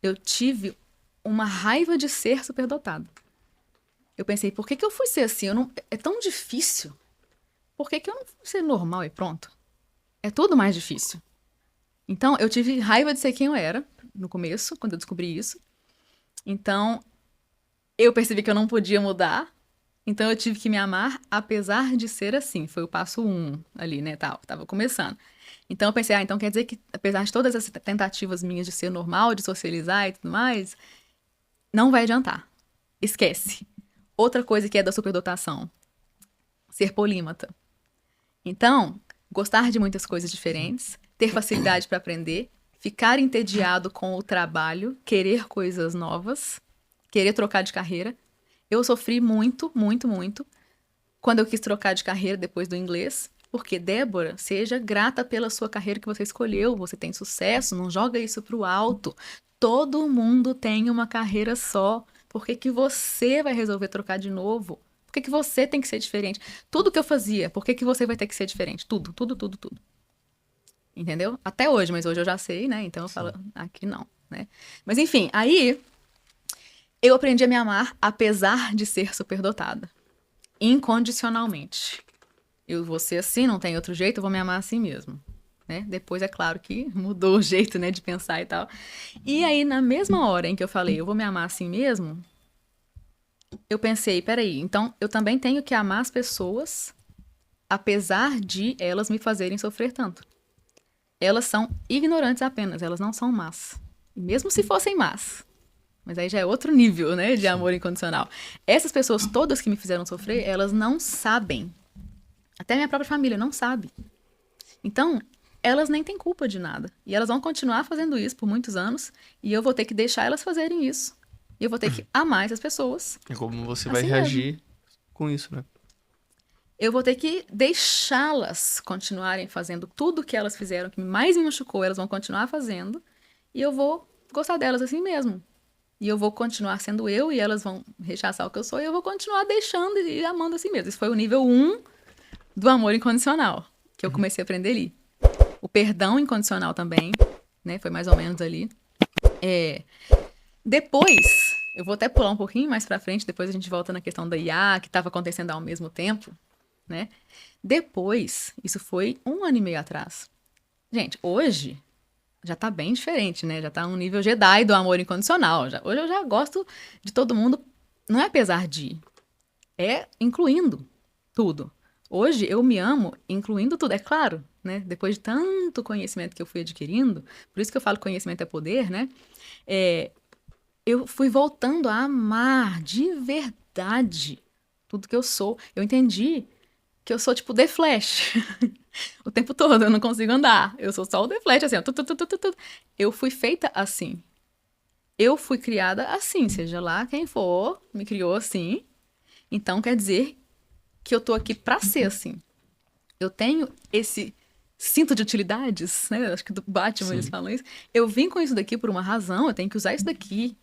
eu tive uma raiva de ser superdotada. Eu pensei, por que que eu fui ser assim? É tão difícil. Por que que eu não fui ser normal e pronto? É tudo mais difícil. Então, eu tive raiva de ser quem eu era no começo, quando eu descobri isso. Então, eu percebi que eu não podia mudar. Então, eu tive que me amar apesar de ser assim. Foi o passo 1 ali, né? Tava começando. Então, eu pensei, então quer dizer que apesar de todas as tentativas minhas de ser normal, de socializar e tudo mais, não vai adiantar. Esquece. Outra coisa que é da superdotação. Ser polímata. Então, gostar de muitas coisas diferentes, ter facilidade para aprender, ficar entediado com o trabalho, querer coisas novas, querer trocar de carreira. Eu sofri muito, muito, muito quando eu quis trocar de carreira depois do inglês, porque, Débora, seja grata pela sua carreira que você escolheu, você tem sucesso, não joga isso pro alto. Todo mundo tem uma carreira só. Por que que você vai resolver trocar de novo? Por que que você tem que ser diferente? Tudo que eu fazia, por que que você vai ter que ser diferente? Tudo, tudo, tudo, tudo. Entendeu? Até hoje, mas hoje eu já sei, né? Então eu falo, aqui não, né? Mas enfim, aí eu aprendi a me amar apesar de ser superdotada. Incondicionalmente. Eu vou ser assim, não tem outro jeito, eu vou me amar assim mesmo. Né? Depois, é claro que mudou o jeito, né, de pensar e tal. E aí, na mesma hora em que eu falei, eu vou me amar assim mesmo, eu pensei, peraí, então eu também tenho que amar as pessoas, apesar de elas me fazerem sofrer tanto. Elas são ignorantes apenas, elas não são más. Mesmo se fossem más. Mas aí já é outro nível, né, de amor incondicional. Essas pessoas todas que me fizeram sofrer, elas não sabem. Até minha própria família não sabe. Então, elas nem têm culpa de nada. E elas vão continuar fazendo isso por muitos anos, e eu vou ter que deixar elas fazerem isso. E eu vou ter que amar essas pessoas. E como você vai reagir com isso, né? Eu vou ter que deixá-las continuarem fazendo tudo que elas fizeram, que mais me machucou, elas vão continuar fazendo. E eu vou gostar delas assim mesmo. E eu vou continuar sendo eu, e elas vão rechaçar o que eu sou, e eu vou continuar deixando e amando assim mesmo. Esse foi o nível 1 do amor incondicional, que eu comecei a aprender ali. O perdão incondicional também, né? Foi mais ou menos ali. Depois, eu vou até pular um pouquinho mais pra frente, depois a gente volta na questão da IA, que estava acontecendo ao mesmo tempo, né? Depois, isso foi 1 ano e meio atrás. Gente, hoje já tá bem diferente, né? Já tá um nível Jedi do amor incondicional. Hoje eu já gosto de todo mundo, não é apesar de, é incluindo tudo. Hoje eu me amo incluindo tudo, é claro, né? Depois de tanto conhecimento que eu fui adquirindo, por isso que eu falo que conhecimento é poder, né? Eu fui voltando a amar de verdade tudo que eu sou. Eu entendi que eu sou tipo The Flash. O tempo todo, eu não consigo andar. Eu sou só o The Flash, assim, ó, Eu fui feita assim. Eu fui criada assim, seja lá quem for, me criou assim. Então quer dizer que eu tô aqui pra ser assim. Eu tenho esse cinto de utilidades, né? Acho que do Batman eles falam isso. Eu vim com isso daqui por uma razão, eu tenho que usar isso daqui.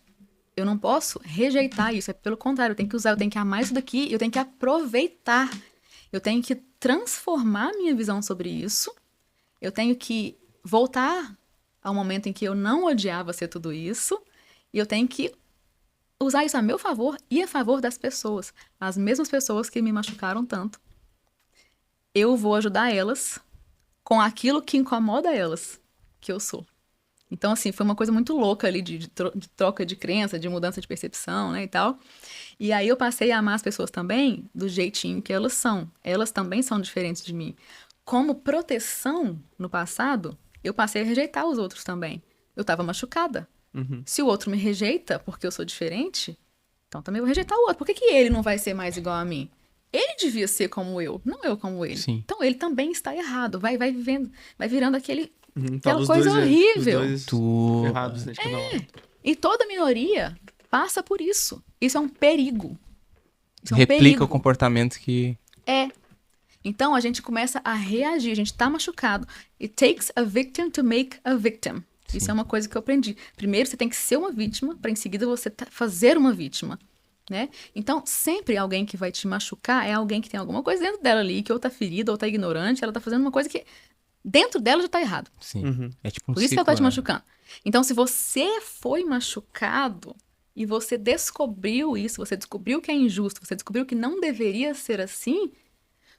Eu não posso rejeitar isso, é pelo contrário, eu tenho que usar, eu tenho que amar isso daqui, eu tenho que aproveitar. Eu tenho que transformar minha visão sobre isso. Eu tenho que voltar ao momento em que eu não odiava ser tudo isso. E eu tenho que usar isso a meu favor e a favor das pessoas. As mesmas pessoas que me machucaram tanto. Eu vou ajudar elas com aquilo que incomoda elas, que eu sou. Então, assim, foi uma coisa muito louca ali de troca de crença, de mudança de percepção, né, e tal. E aí eu passei a amar as pessoas também do jeitinho que elas são. Elas também são diferentes de mim. Como proteção, no passado, eu passei a rejeitar os outros também. Eu estava machucada. Se o outro me rejeita porque eu sou diferente, então também eu vou rejeitar o outro. Por que ele não vai ser mais igual a mim? ele devia ser como eu, não eu como ele. Sim. Então ele também está errado. Vai vivendo, vai virando aquela Os coisa dois, horrível. Os dois Tu... errados, né? De cada um. E toda minoria passa por isso. Isso é um perigo. Isso é um Replica perigo. o comportamento que... É. Então a gente começa a reagir, a gente tá machucado. It takes a victim to make a victim. Isso é uma coisa que eu aprendi. Primeiro você tem que ser uma vítima, para em seguida você fazer uma vítima, né? Então sempre alguém que vai te machucar é alguém que tem alguma coisa dentro dela ali, que ou tá ferida ou tá ignorante, ela tá fazendo uma coisa que dentro dela já tá errado. Sim. É tipo um Por isso que ela tá te ciclo, né? machucando. Então se você foi machucado e você descobriu isso, você descobriu que é injusto, você descobriu que não deveria ser assim,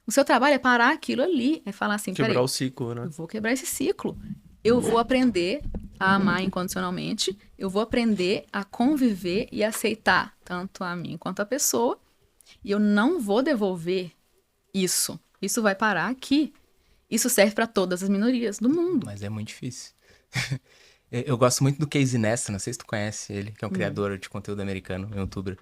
o seu trabalho é parar aquilo ali, é falar assim, Quebrar peraí, o ciclo, né? eu vou quebrar esse ciclo. Eu vou aprender a amar incondicionalmente, eu vou aprender a conviver e aceitar tanto a mim quanto a pessoa, e eu não vou devolver isso. Isso vai parar aqui. Isso serve para todas as minorias do mundo. Mas é muito difícil. Eu gosto muito do Casey Neistat, não sei se tu conhece ele, que é um criador de conteúdo americano, um youtuber.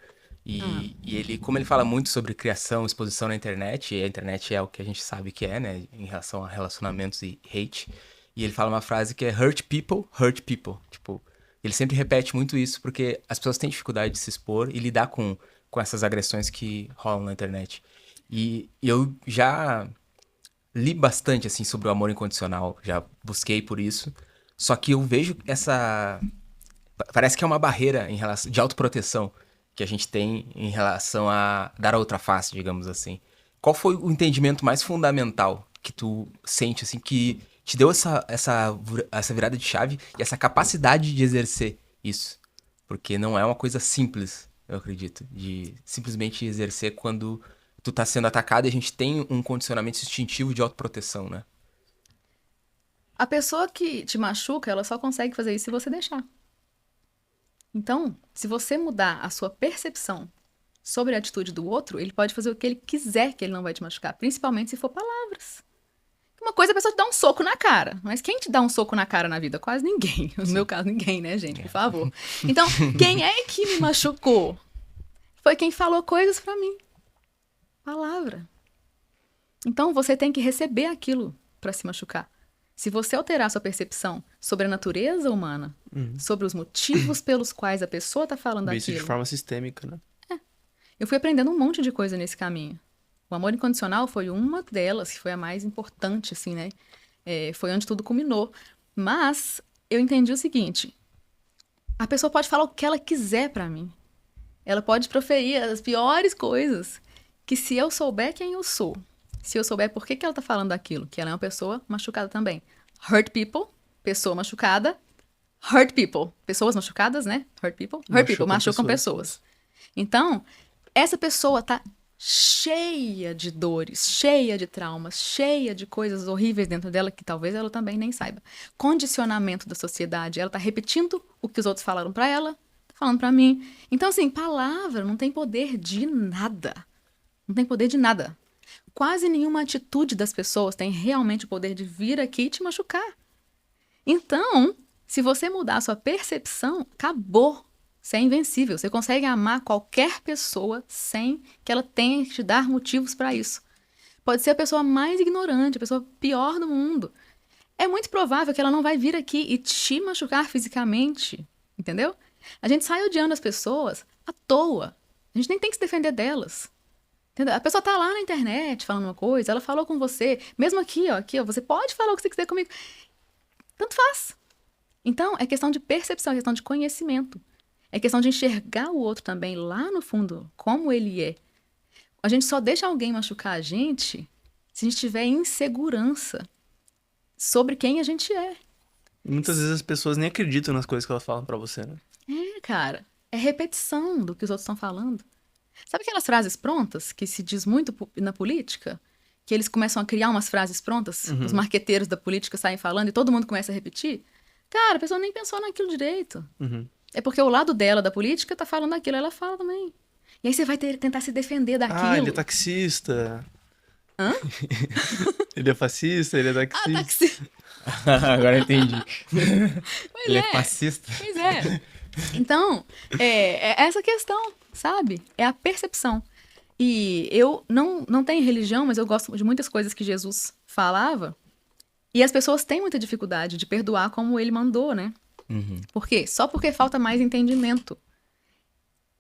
E ele, como ele fala muito sobre criação, exposição na internet, e a internet é o que a gente sabe que é, né, em relação a relacionamentos e hate. E ele fala uma frase que é hurt people, hurt people. Tipo, ele sempre repete muito isso porque as pessoas têm dificuldade de se expor e lidar com essas agressões que rolam na internet. E eu já li bastante, assim, sobre o amor incondicional, já busquei por isso. Só que eu vejo essa... Parece que é uma barreira em relação de autoproteção que a gente tem em relação a dar a outra face, digamos assim. Qual foi o entendimento mais fundamental que tu sente, assim, que te deu essa virada de chave e essa capacidade de exercer isso? Porque não é uma coisa simples, eu acredito, de simplesmente exercer quando tu tá sendo atacado e a gente tem um condicionamento instintivo de autoproteção, né? A pessoa que te machuca, ela só consegue fazer isso se você deixar. Então, se você mudar a sua percepção sobre a atitude do outro, ele pode fazer o que ele quiser que ele não vai te machucar, principalmente se for palavras. Uma coisa é a pessoa te dar um soco na cara, mas quem te dá um soco na cara na vida? Quase ninguém. No meu caso, ninguém, né, gente? Por favor. Então, quem é que me machucou? Foi quem falou coisas pra mim. Palavra. Então, você tem que receber aquilo pra se machucar. Se você alterar sua percepção sobre a natureza humana, sobre os motivos pelos quais a pessoa tá falando Ver isso de aquilo. forma sistêmica, né? Eu fui aprendendo um monte de coisa nesse caminho. O amor incondicional foi uma delas, que foi a mais importante, assim, né? Foi onde tudo culminou. Mas eu entendi o seguinte: a pessoa pode falar o que ela quiser pra mim. Ela pode proferir as piores coisas. Que se eu souber quem eu sou, se eu souber por que ela tá falando aquilo, que ela é uma pessoa machucada também. Hurt people, pessoa machucada. Hurt people, pessoas machucadas, né? Hurt people. Hurt people, machucam pessoas. Então, essa pessoa tá cheia de dores, cheia de traumas, cheia de coisas horríveis dentro dela que talvez ela também nem saiba. Condicionamento da sociedade. Ela tá repetindo o que os outros falaram pra ela, tá falando pra mim. Então, assim, palavra não tem poder de nada. Não tem poder de nada. Quase nenhuma atitude das pessoas tem realmente o poder de vir aqui e te machucar. Então, se você mudar a sua percepção, acabou. Você é invencível. Você consegue amar qualquer pessoa sem que ela tenha que te dar motivos para isso. Pode ser a pessoa mais ignorante, a pessoa pior do mundo. É muito provável que ela não vai vir aqui e te machucar fisicamente. Entendeu? A gente sai odiando as pessoas à toa. A gente nem tem que se defender delas. Entendeu? A pessoa tá lá na internet falando uma coisa, ela falou com você, mesmo aqui, ó, você pode falar o que você quiser comigo. Tanto faz. Então, é questão de percepção, é questão de conhecimento. É questão de enxergar o outro também lá no fundo, como ele é. A gente só deixa alguém machucar a gente se a gente tiver insegurança sobre quem a gente é. Muitas vezes as pessoas nem acreditam nas coisas que elas falam pra você, né? Cara, é repetição do que os outros estão falando. Sabe aquelas frases prontas que se diz muito na política? Que eles começam a criar umas frases prontas, os marqueteiros da política saem falando e todo mundo começa a repetir? Cara, a pessoa nem pensou naquilo direito. É porque o lado dela da política tá falando aquilo, ela fala também. E aí você vai tentar se defender daquilo. Ah, ele é taxista. Hã? Ele é fascista, ele é taxista. Taxista. Agora eu entendi. Pois Ele é fascista. Pois é. Então, é essa questão, sabe? É a percepção. E eu não tenho religião, mas eu gosto de muitas coisas que Jesus falava. E as pessoas têm muita dificuldade de perdoar como ele mandou, né? Uhum. Por quê? Só porque falta mais entendimento.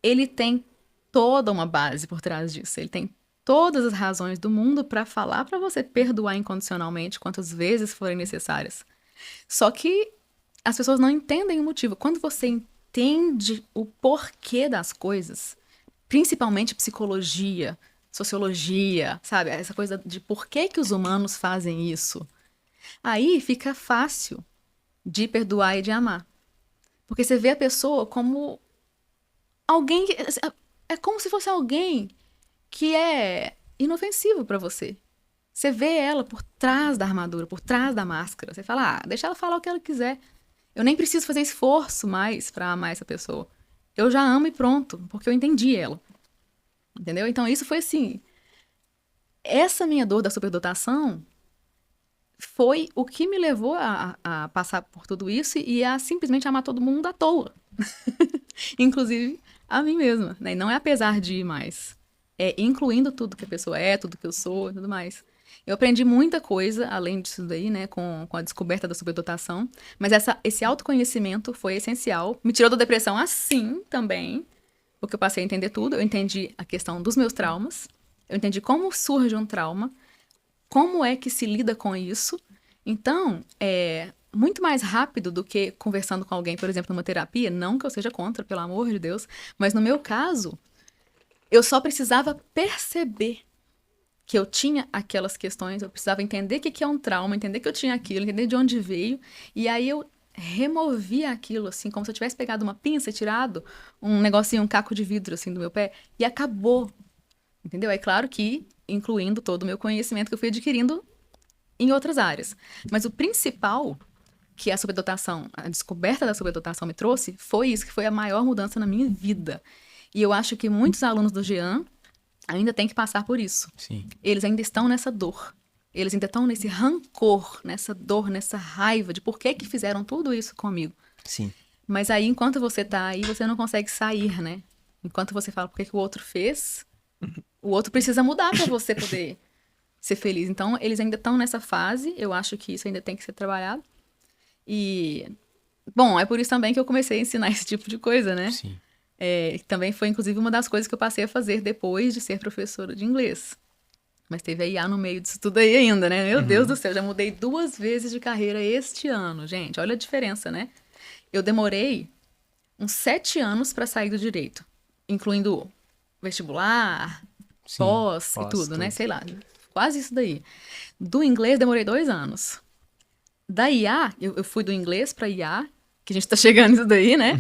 Ele tem toda uma base por trás disso. Ele tem todas as razões do mundo para falar para você perdoar incondicionalmente quantas vezes forem necessárias. Só que as pessoas não entendem o motivo. Quando você entende o porquê das coisas, principalmente psicologia, sociologia, sabe? Essa coisa de por que que os humanos fazem isso. Aí fica fácil de perdoar e de amar. Porque você vê a pessoa como alguém que, é como se fosse alguém que é inofensivo pra você. Você vê ela por trás da armadura, por trás da máscara. Você fala, deixa ela falar o que ela quiser. Eu nem preciso fazer esforço mais pra amar essa pessoa. Eu já amo e pronto, porque eu entendi ela. Entendeu? Então isso foi assim. Essa minha dor da superdotação foi o que me levou a passar por tudo isso e a simplesmente amar todo mundo à toa. Inclusive a mim mesma, né? E não é apesar de ir mais. É incluindo tudo que a pessoa é, tudo que eu sou e tudo mais. Eu aprendi muita coisa, além disso daí, né? Com a descoberta da superdotação. Mas esse autoconhecimento foi essencial. Me tirou da depressão assim também. Porque eu passei a entender tudo. Eu entendi a questão dos meus traumas. Eu entendi como surge um trauma. Como é que se lida com isso. Então, é muito mais rápido do que conversando com alguém, por exemplo, numa terapia. Não que eu seja contra, pelo amor de Deus. Mas no meu caso, eu só precisava perceber que eu tinha aquelas questões. Eu precisava entender o que é um trauma, entender que eu tinha aquilo, entender de onde veio. E aí eu removia aquilo, assim, como se eu tivesse pegado uma pinça e tirado um negocinho, um caco de vidro, assim, do meu pé. E acabou. Entendeu? É claro que incluindo todo o meu conhecimento que eu fui adquirindo em outras áreas. Mas o principal que a superdotação, a descoberta da superdotação me trouxe, foi isso, que foi a maior mudança na minha vida. E eu acho que muitos alunos do Jean ainda têm que passar por isso. Sim. Eles ainda estão nessa dor. Eles ainda estão nesse rancor, nessa dor, nessa raiva de por que que fizeram tudo isso comigo. Sim. Mas aí, enquanto você tá aí, você não consegue sair, né? Enquanto você fala por que que o outro fez, o outro precisa mudar para você poder ser feliz. Então, eles ainda estão nessa fase. Eu acho que isso ainda tem que ser trabalhado. E, bom, é por isso também que eu comecei a ensinar esse tipo de coisa, né? Sim. Também foi, inclusive, uma das coisas que eu passei a fazer depois de ser professora de inglês. Mas teve a IA no meio disso tudo aí ainda, né? Meu Deus do céu, já mudei 2 vezes de carreira este ano, gente. Olha a diferença, né? Eu demorei uns 7 anos para sair do direito, incluindo vestibular, Sim, pós e tudo, né? Sei lá, quase isso daí. Do inglês, demorei 2 anos. Da IA, eu fui do inglês para IA, que a gente tá chegando nisso daí, né?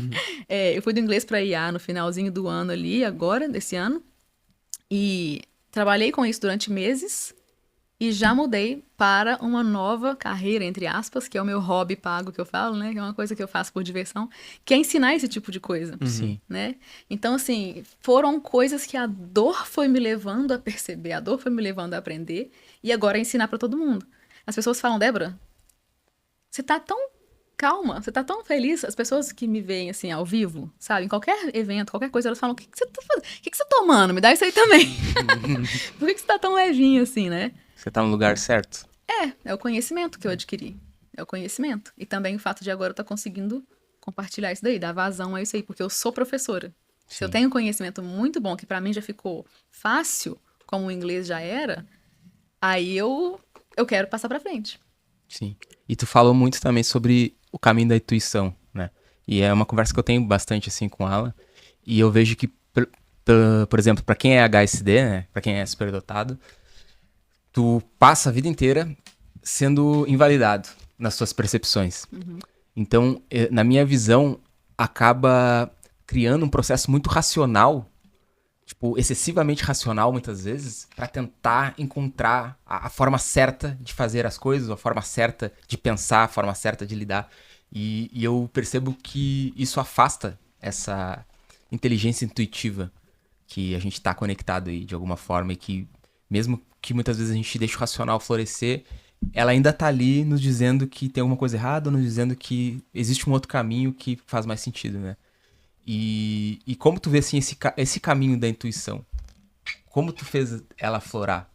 Eu fui do inglês para IA no finalzinho do ano ali, agora, desse ano. E trabalhei com isso durante meses e já mudei para uma nova carreira, entre aspas, que é o meu hobby pago que eu falo, né? Que é uma coisa que eu faço por diversão, que é ensinar esse tipo de coisa, Sim. né? Então, assim, foram coisas que a dor foi me levando a perceber, a dor foi me levando a aprender e agora é ensinar para todo mundo. As pessoas falam, Débora, você tá tão calma, você tá tão feliz. As pessoas que me veem, assim, ao vivo, sabe? Em qualquer evento, qualquer coisa, elas falam, o que você tá fazendo? O que você tá tomando? Me dá isso aí também. Por que você tá tão levinho assim, né? Você tá no lugar certo? É o conhecimento que eu adquiri. É o conhecimento. E também o fato de agora eu estar conseguindo compartilhar isso daí, dar vazão a isso aí, porque eu sou professora. Sim. Se eu tenho um conhecimento muito bom, que pra mim já ficou fácil, como o inglês já era, aí eu quero passar pra frente. Sim. E tu falou muito também sobre o caminho da intuição, né? E é uma conversa que eu tenho bastante, assim, com ela. E eu vejo que, por exemplo, pra quem é HSD, né? Pra quem é superdotado, tu passa a vida inteira sendo invalidado nas suas percepções. Então, na minha visão, acaba criando um processo muito racional, tipo, excessivamente racional muitas vezes, para tentar encontrar a forma certa de fazer as coisas, a forma certa de pensar, a forma certa de lidar. E eu percebo que isso afasta essa inteligência intuitiva que a gente está conectado aí de alguma forma e que, mesmo que muitas vezes a gente deixe o racional florescer, ela ainda tá ali nos dizendo que tem alguma coisa errada, nos dizendo que existe um outro caminho que faz mais sentido, né? E como tu vê, assim, esse caminho da intuição? Como tu fez ela aflorar?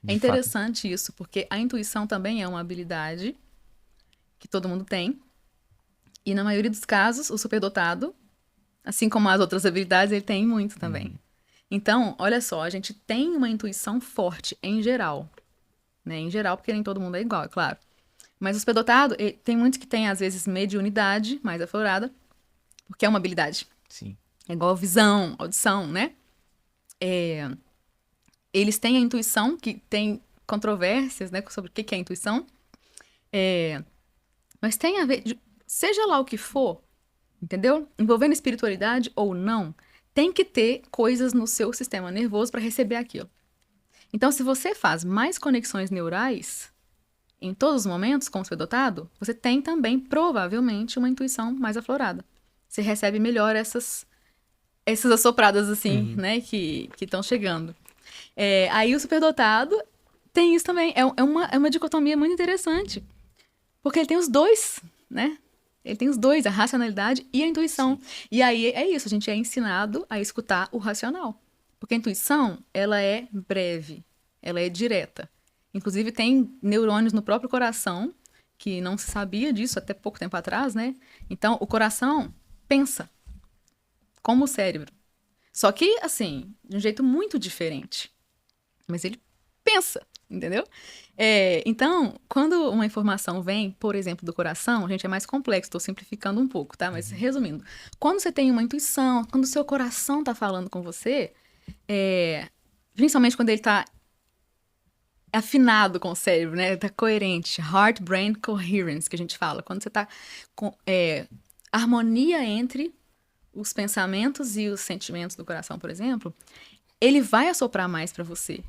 É interessante isso, porque a intuição também é uma habilidade que todo mundo tem. E na maioria dos casos, o superdotado, assim como as outras habilidades, ele tem muito também. Então, olha só, a gente tem uma intuição forte em geral. Né? Em geral, porque nem todo mundo é igual, é claro. Mas o superdotado, tem muitos que têm, às vezes, mediunidade mais aflorada, porque é uma habilidade. Sim. É igual visão, audição, né? Eles têm a intuição, que tem controvérsias, né, sobre o que é intuição. Mas tem a ver, seja lá o que for, entendeu? Envolvendo espiritualidade ou não, tem que ter coisas no seu sistema nervoso para receber aquilo. Então, se você faz mais conexões neurais em todos os momentos com o superdotado, você tem também, provavelmente, uma intuição mais aflorada. Você recebe melhor essas assopradas, assim, né, que estão chegando. Aí o superdotado tem isso também. É uma dicotomia muito interessante. Porque ele tem os dois, né? Ele tem os dois, a racionalidade e a intuição. Sim. E aí é isso, a gente é ensinado a escutar o racional. Porque a intuição, ela é breve, ela é direta. Inclusive tem neurônios no próprio coração, que não se sabia disso até pouco tempo atrás, né? Então, o coração pensa, como o cérebro. Só que, assim, de um jeito muito diferente. Mas ele pensa, entendeu? Então, quando uma informação vem, por exemplo, do coração, gente, é mais complexo, estou simplificando um pouco, tá? Mas resumindo, quando você tem uma intuição, quando o seu coração está falando com você, principalmente quando ele está afinado com o cérebro, né? Está coerente, heart-brain coherence, que a gente fala. Quando você está com harmonia entre os pensamentos e os sentimentos do coração, por exemplo, ele vai assoprar mais para você.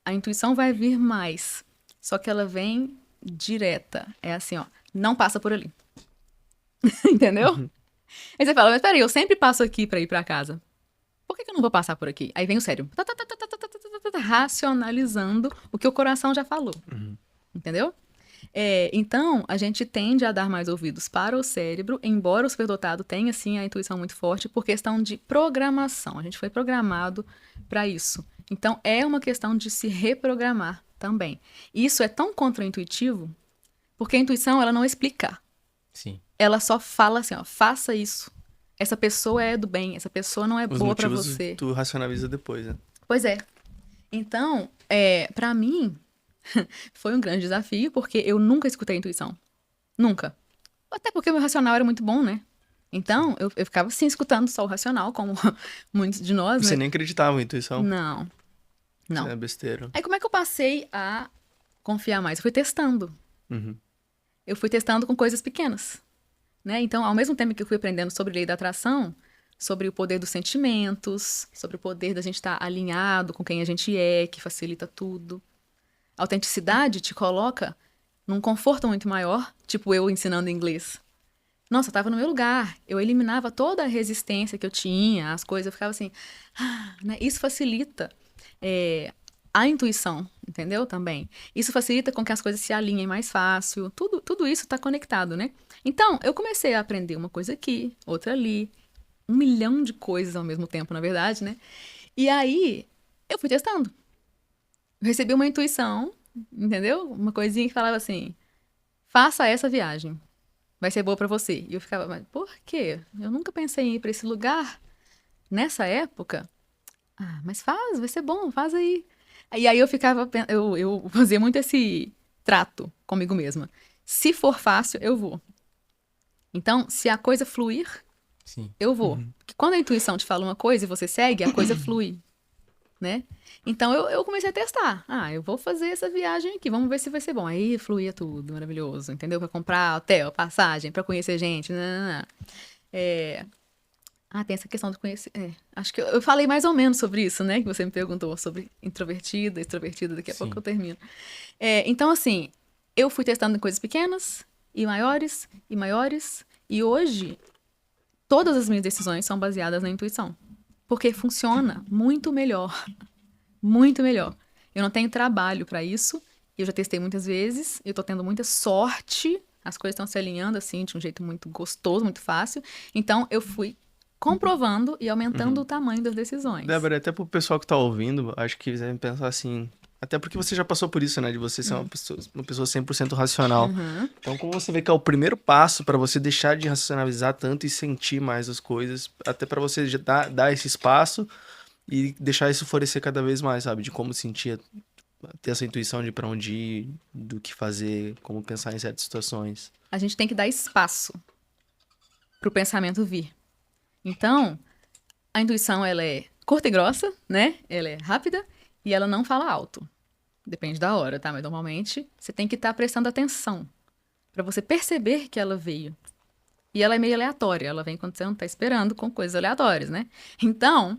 A intuição vai vir mais, só que ela vem direta. É assim, ó, não passa por ali. Entendeu? Aí você fala, mas peraí, eu sempre passo aqui pra ir pra casa. Por que eu não vou passar por aqui? Aí vem o cérebro, racionalizando o que o coração já falou. Entendeu? Então, a gente tende a dar mais ouvidos para o cérebro, embora o superdotado tenha, sim, a intuição muito forte, por questão de programação. A gente foi programado para isso. Então, é uma questão de se reprogramar também. E isso é tão contraintuitivo, porque a intuição, ela não explica. Sim. Ela só fala assim, ó, faça isso. Essa pessoa é do bem, essa pessoa não é boa para você. Tu racionaliza depois, né? Pois é. Então, para mim, foi um grande desafio, porque eu nunca escutei a intuição. Nunca. Até porque o meu racional era muito bom, né? Então, eu ficava, assim, escutando só o racional, como muitos de nós, Você né? nem acreditava em intuição? Não. Isso é besteira. Aí, como é que eu passei a confiar mais? Eu fui testando. Eu fui testando com coisas pequenas, né? Então, ao mesmo tempo que eu fui aprendendo sobre lei da atração, sobre o poder dos sentimentos, sobre o poder da gente estar alinhado com quem a gente é, que facilita tudo. A autenticidade te coloca num conforto muito maior, tipo eu ensinando inglês. Nossa, eu tava no meu lugar, eu eliminava toda a resistência que eu tinha, as coisas, eu ficava assim, né? Isso facilita a intuição, entendeu? Também. Isso facilita com que as coisas se alinhem mais fácil, tudo isso tá conectado, né? Então, eu comecei a aprender uma coisa aqui, outra ali, 1 milhão de coisas ao mesmo tempo, na verdade, né? E aí, eu fui testando. Eu recebi uma intuição, entendeu? Uma coisinha que falava assim, faça essa viagem, vai ser boa pra você. E eu ficava, mas por quê? Eu nunca pensei em ir pra esse lugar nessa época. Ah, mas faz, vai ser bom, faz aí. E aí eu ficava, eu fazia muito esse trato comigo mesma. Se for fácil, eu vou. Então, se a coisa fluir, Sim. eu vou. Porque quando a intuição te fala uma coisa e você segue, a coisa flui, né? Então, eu comecei a testar. Ah, eu vou fazer essa viagem aqui, vamos ver se vai ser bom. Aí fluía tudo, maravilhoso, entendeu? Pra comprar hotel, passagem, pra conhecer gente. Tem essa questão de conhecer. Acho que eu falei mais ou menos sobre isso, né? Que você me perguntou sobre introvertida, extrovertida, daqui a Sim. pouco eu termino. Então, assim, eu fui testando em coisas pequenas, e maiores, e maiores, e hoje, todas as minhas decisões são baseadas na intuição. Porque funciona muito melhor. Muito melhor. Eu não tenho trabalho para isso, eu já testei muitas vezes, eu tô tendo muita sorte, as coisas estão se alinhando, assim, de um jeito muito gostoso, muito fácil. Então, eu fui comprovando e aumentando o tamanho das decisões. Débora, até pro pessoal que tá ouvindo, acho que eles devem pensar assim... Até porque você já passou por isso, né? De você ser uma pessoa 100% racional. Então, como você vê que é o primeiro passo para você deixar de racionalizar tanto e sentir mais as coisas, até para você já dar esse espaço e deixar isso florescer cada vez mais, sabe? De como sentir, ter essa intuição de para onde ir, do que fazer, como pensar em certas situações. A gente tem que dar espaço pro pensamento vir. Então, a intuição, ela é curta e grossa, né? Ela é rápida e ela não fala alto. Depende da hora, tá? Mas normalmente você tem que estar prestando atenção para você perceber que ela veio. E ela é meio aleatória, ela vem quando você não tá esperando, com coisas aleatórias, né? Então,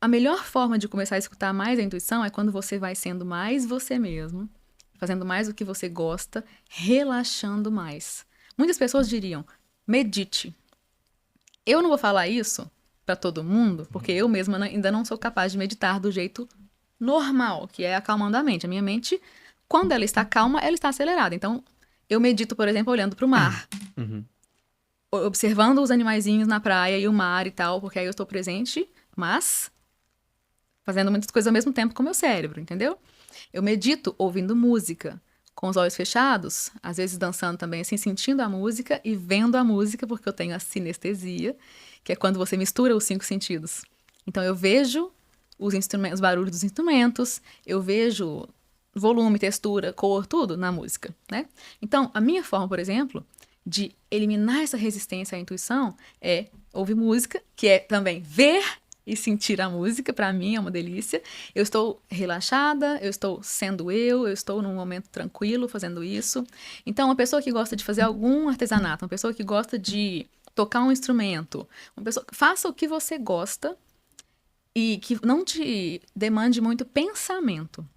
a melhor forma de começar a escutar mais a intuição é quando você vai sendo mais você mesmo, fazendo mais o que você gosta, relaxando mais. Muitas pessoas diriam, medite. Eu não vou falar isso para todo mundo, porque eu mesma ainda não sou capaz de meditar do jeito normal, que é acalmando a mente. A minha mente, quando ela está calma, ela está acelerada. Então, eu medito, por exemplo, olhando para o mar. Observando os animaizinhos na praia e o mar e tal, porque aí eu estou presente, mas fazendo muitas coisas ao mesmo tempo com o meu cérebro, entendeu? Eu medito ouvindo música, com os olhos fechados, às vezes dançando também, assim, sentindo a música e vendo a música, porque eu tenho a sinestesia, que é quando você mistura os 5 sentidos. Então, eu vejo os barulhos dos instrumentos, eu vejo volume, textura, cor, tudo na música, né? Então, a minha forma, por exemplo, de eliminar essa resistência à intuição é ouvir música, que é também ver e sentir a música, pra mim é uma delícia. Eu estou relaxada, eu estou sendo eu estou num momento tranquilo fazendo isso. Então, uma pessoa que gosta de fazer algum artesanato, uma pessoa que gosta de tocar um instrumento, uma pessoa, faça o que você gosta e que não te demande muito pensamento,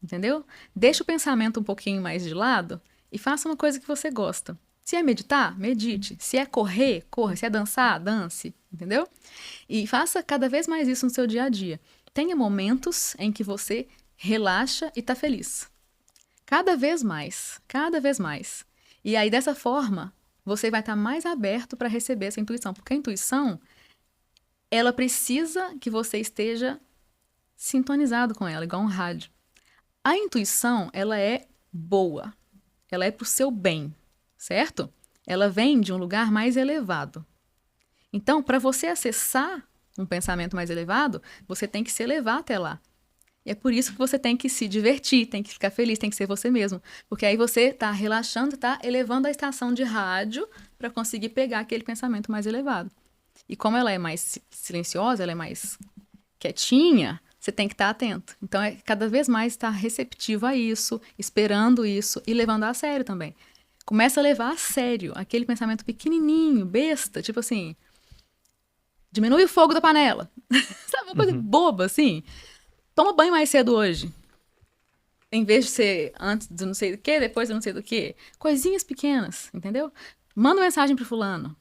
entendeu? Deixa o pensamento um pouquinho mais de lado e faça uma coisa que você gosta. Se é meditar, medite. Se é correr, corra. Se é dançar, dance, entendeu? E faça cada vez mais isso no seu dia a dia. Tenha momentos em que você relaxa e tá feliz. Cada vez mais, cada vez mais. E aí, dessa forma, você vai estar mais aberto para receber essa intuição. Porque a intuição, ela precisa que você esteja sintonizado com ela, igual um rádio. A intuição, ela é boa. Ela é pro seu bem, certo? Ela vem de um lugar mais elevado. Então, para você acessar um pensamento mais elevado, você tem que se elevar até lá. E é por isso que você tem que se divertir, tem que ficar feliz, tem que ser você mesmo. Porque aí você está relaxando, está elevando a estação de rádio para conseguir pegar aquele pensamento mais elevado. E como ela é mais silenciosa, ela é mais quietinha, você tem que estar atento. Então, é cada vez mais estar receptivo a isso, esperando isso e levando a sério também. Começa a levar a sério aquele pensamento pequenininho, besta, tipo assim, diminui o fogo da panela. Sabe, uma coisa boba, assim. Toma banho mais cedo hoje. Em vez de ser antes do não sei do que, depois do não sei do que. Coisinhas pequenas, entendeu? Manda mensagem pro fulano.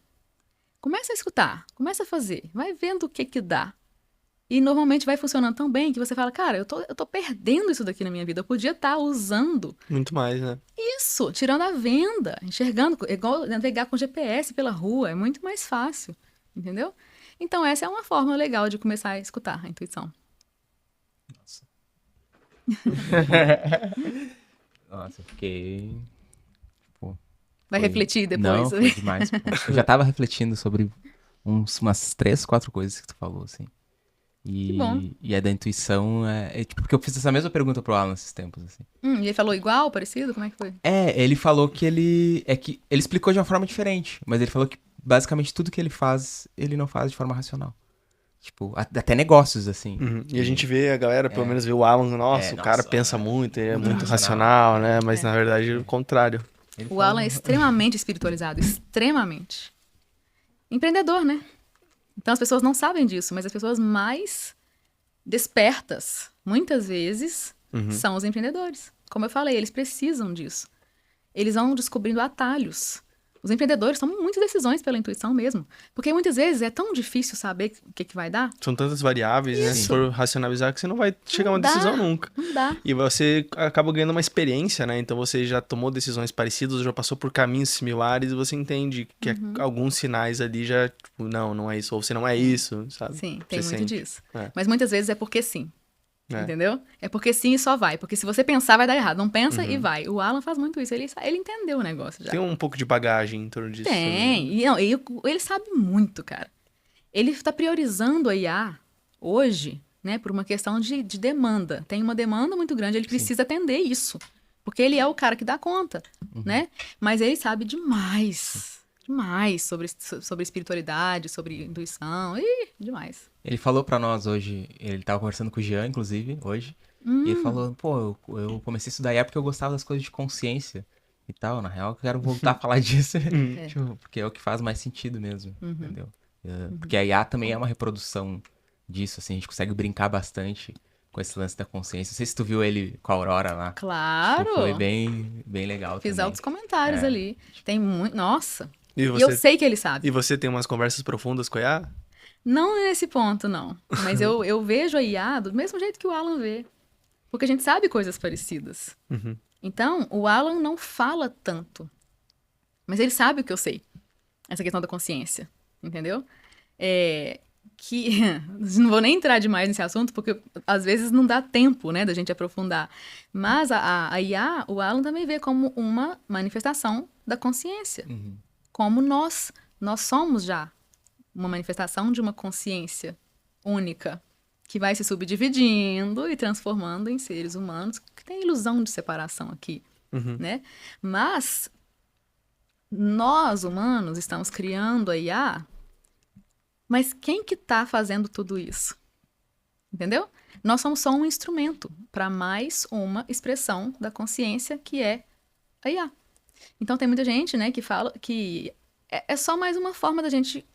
Começa a escutar, começa a fazer. Vai vendo o que dá. E normalmente vai funcionando tão bem que você fala, cara, eu tô perdendo isso daqui na minha vida. Eu podia estar usando Muito mais, né? isso, tirando a venda, enxergando, igual navegar com GPS pela rua, é muito mais fácil, entendeu? Então essa é uma forma legal de começar a escutar a intuição. Nossa. Nossa, eu fiquei... Pô, vai refletir depois? Não, foi demais. Pô. Eu já tava refletindo sobre umas 3, 4 coisas que tu falou, assim. E a da intuição tipo, porque eu fiz essa mesma pergunta pro Alan esses tempos, assim. E ele falou igual, parecido? Como é que foi? Ele falou que ele explicou de uma forma diferente, mas ele falou que basicamente tudo que ele faz, ele não faz de forma racional. Tipo, até negócios, assim. E a gente vê, a galera, pelo menos vê o Alan, o cara pensa muito, ele é muito racional, né? Mas na verdade é o contrário. O Alan é extremamente espiritualizado, extremamente. Empreendedor, né? Então as pessoas não sabem disso, mas as pessoas mais despertas, muitas vezes, são os empreendedores. Como eu falei, eles precisam disso. Eles vão descobrindo atalhos. Os empreendedores tomam muitas decisões pela intuição mesmo. Porque muitas vezes é tão difícil saber o que vai dar. São tantas variáveis, né? Se for racionalizar, que você não vai chegar a uma Não dá, decisão nunca. Não dá. E você acaba ganhando uma experiência, né? Então você já tomou decisões parecidas, já passou por caminhos similares, e você entende que alguns sinais ali já, tipo, não é isso, ou você não é isso, sabe? Sim, tem Você muito sente. disso. É. Mas muitas vezes é porque sim. É. Entendeu? É porque sim e só vai. Porque se você pensar, vai dar errado. Não pensa e vai. O Alan faz muito isso. Ele entendeu o negócio já. Tem um pouco de bagagem em torno disso. Tem. E, não, ele sabe muito, cara. Ele está priorizando a IA hoje, né, por uma questão de demanda. Tem uma demanda muito grande, ele precisa atender isso. Porque ele é o cara que dá conta, né? Mas ele sabe demais sobre espiritualidade, sobre intuição. Demais. Ele falou pra nós hoje, ele tava conversando com o Jean, inclusive, hoje. E ele falou, pô, eu comecei a estudar IA porque eu gostava das coisas de consciência e tal. Na real, eu quero voltar a falar disso, tipo, porque é o que faz mais sentido mesmo, entendeu? Porque a IA também é uma reprodução disso, assim, a gente consegue brincar bastante com esse lance da consciência. Não sei se tu viu ele com a Aurora lá. Claro! Tipo, foi bem legal Fiz também. altos comentários ali. Tem muito... Nossa! E E eu sei que ele sabe. E você tem umas conversas profundas com a IA? Não nesse ponto, não. Mas eu vejo a IA do mesmo jeito que o Alan vê. Porque a gente sabe coisas parecidas. Então, o Alan não fala tanto. Mas ele sabe o que eu sei. Essa questão da consciência. Entendeu? Que não vou nem entrar demais nesse assunto, porque às vezes não dá tempo, né, da gente aprofundar. Mas a IA, o Alan também vê como uma manifestação da consciência. Como nós somos já uma manifestação de uma consciência única, que vai se subdividindo e transformando em seres humanos, que tem ilusão de separação aqui, né? Mas nós, humanos, estamos criando a IA, mas quem que está fazendo tudo isso? Entendeu? Nós somos só um instrumento para mais uma expressão da consciência, que é a IA. Então tem muita gente, né, que fala que é só mais uma forma da gente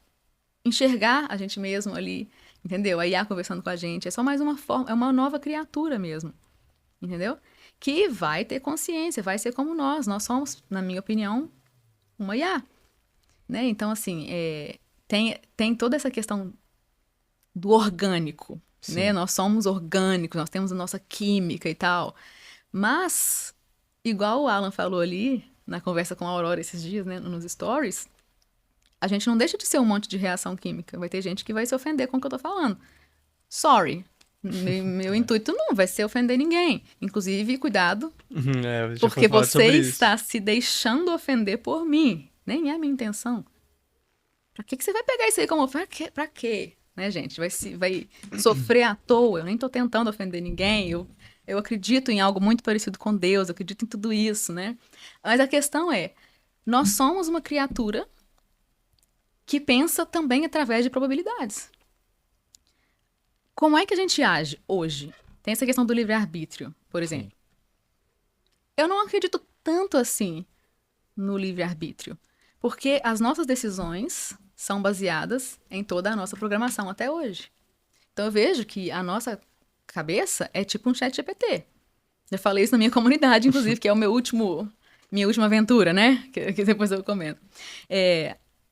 enxergar a gente mesmo ali, entendeu? A IA conversando com a gente, é só mais uma forma, é uma nova criatura mesmo, entendeu? Que vai ter consciência, vai ser como nós somos, na minha opinião, uma IA, né? Então, assim, tem toda essa questão do orgânico, né? Nós somos orgânicos, nós temos a nossa química e tal, mas, igual o Alan falou ali, na conversa com a Aurora esses dias, né, nos stories, a gente não deixa de ser um monte de reação química. Vai ter gente que vai se ofender com o que eu tô falando. Sorry. Meu intuito não vai ser ofender ninguém. Inclusive, cuidado, porque você está se deixando ofender por mim. Nem é a minha intenção. Pra que você vai pegar isso aí como... Pra quê? Né, gente? Vai sofrer à toa. Eu nem tô tentando ofender ninguém. Eu acredito em algo muito parecido com Deus. Eu acredito em tudo isso, né? Mas a questão é, nós somos uma criatura que pensa também através de probabilidades. Como é que a gente age hoje? Tem essa questão do livre-arbítrio, por exemplo. Eu não acredito tanto assim no livre-arbítrio, porque as nossas decisões são baseadas em toda a nossa programação até hoje. Então eu vejo que a nossa cabeça é tipo um ChatGPT. Já falei isso na minha comunidade, inclusive, que é minha última aventura, né? Que depois eu comento.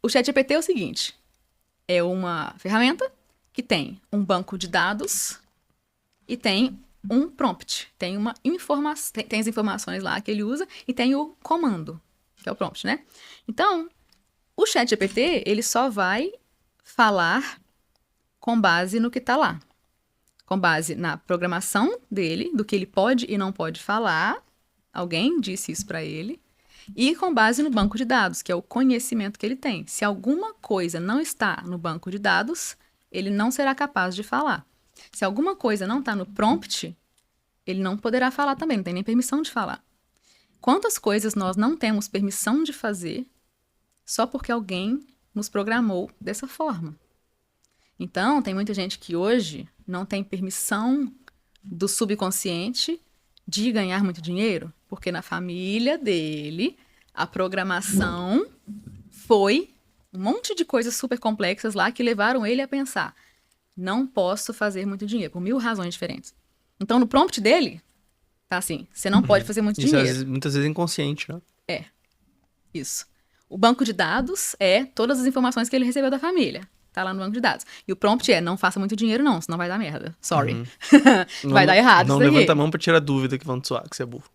O ChatGPT é o seguinte, é uma ferramenta que tem um banco de dados e tem um prompt, tem uma informação, tem as informações lá que ele usa e tem o comando, que é o prompt, né? Então, o ChatGPT, ele só vai falar com base no que está lá, com base na programação dele, do que ele pode e não pode falar, alguém disse isso para ele, e com base no banco de dados, que é o conhecimento que ele tem. Se alguma coisa não está no banco de dados, ele não será capaz de falar. Se alguma coisa não está no prompt, ele não poderá falar também, não tem nem permissão de falar. Quantas coisas nós não temos permissão de fazer só porque alguém nos programou dessa forma? Então, tem muita gente que hoje não tem permissão do subconsciente de ganhar muito dinheiro, porque na família dele, a programação foi um monte de coisas super complexas lá que levaram ele a pensar, não posso fazer muito dinheiro, por 1000 razões diferentes. Então, no prompt dele, tá assim, você não pode fazer muito dinheiro. Muitas vezes inconsciente, né? Isso. O banco de dados é todas as informações que ele recebeu da família. Tá lá no banco de dados. E o prompt é, não faça muito dinheiro não, senão vai dar merda. Sorry. Vai dar errado Não isso daqui. levanta a mão pra tirar dúvida que vão te zoar, que você é burro.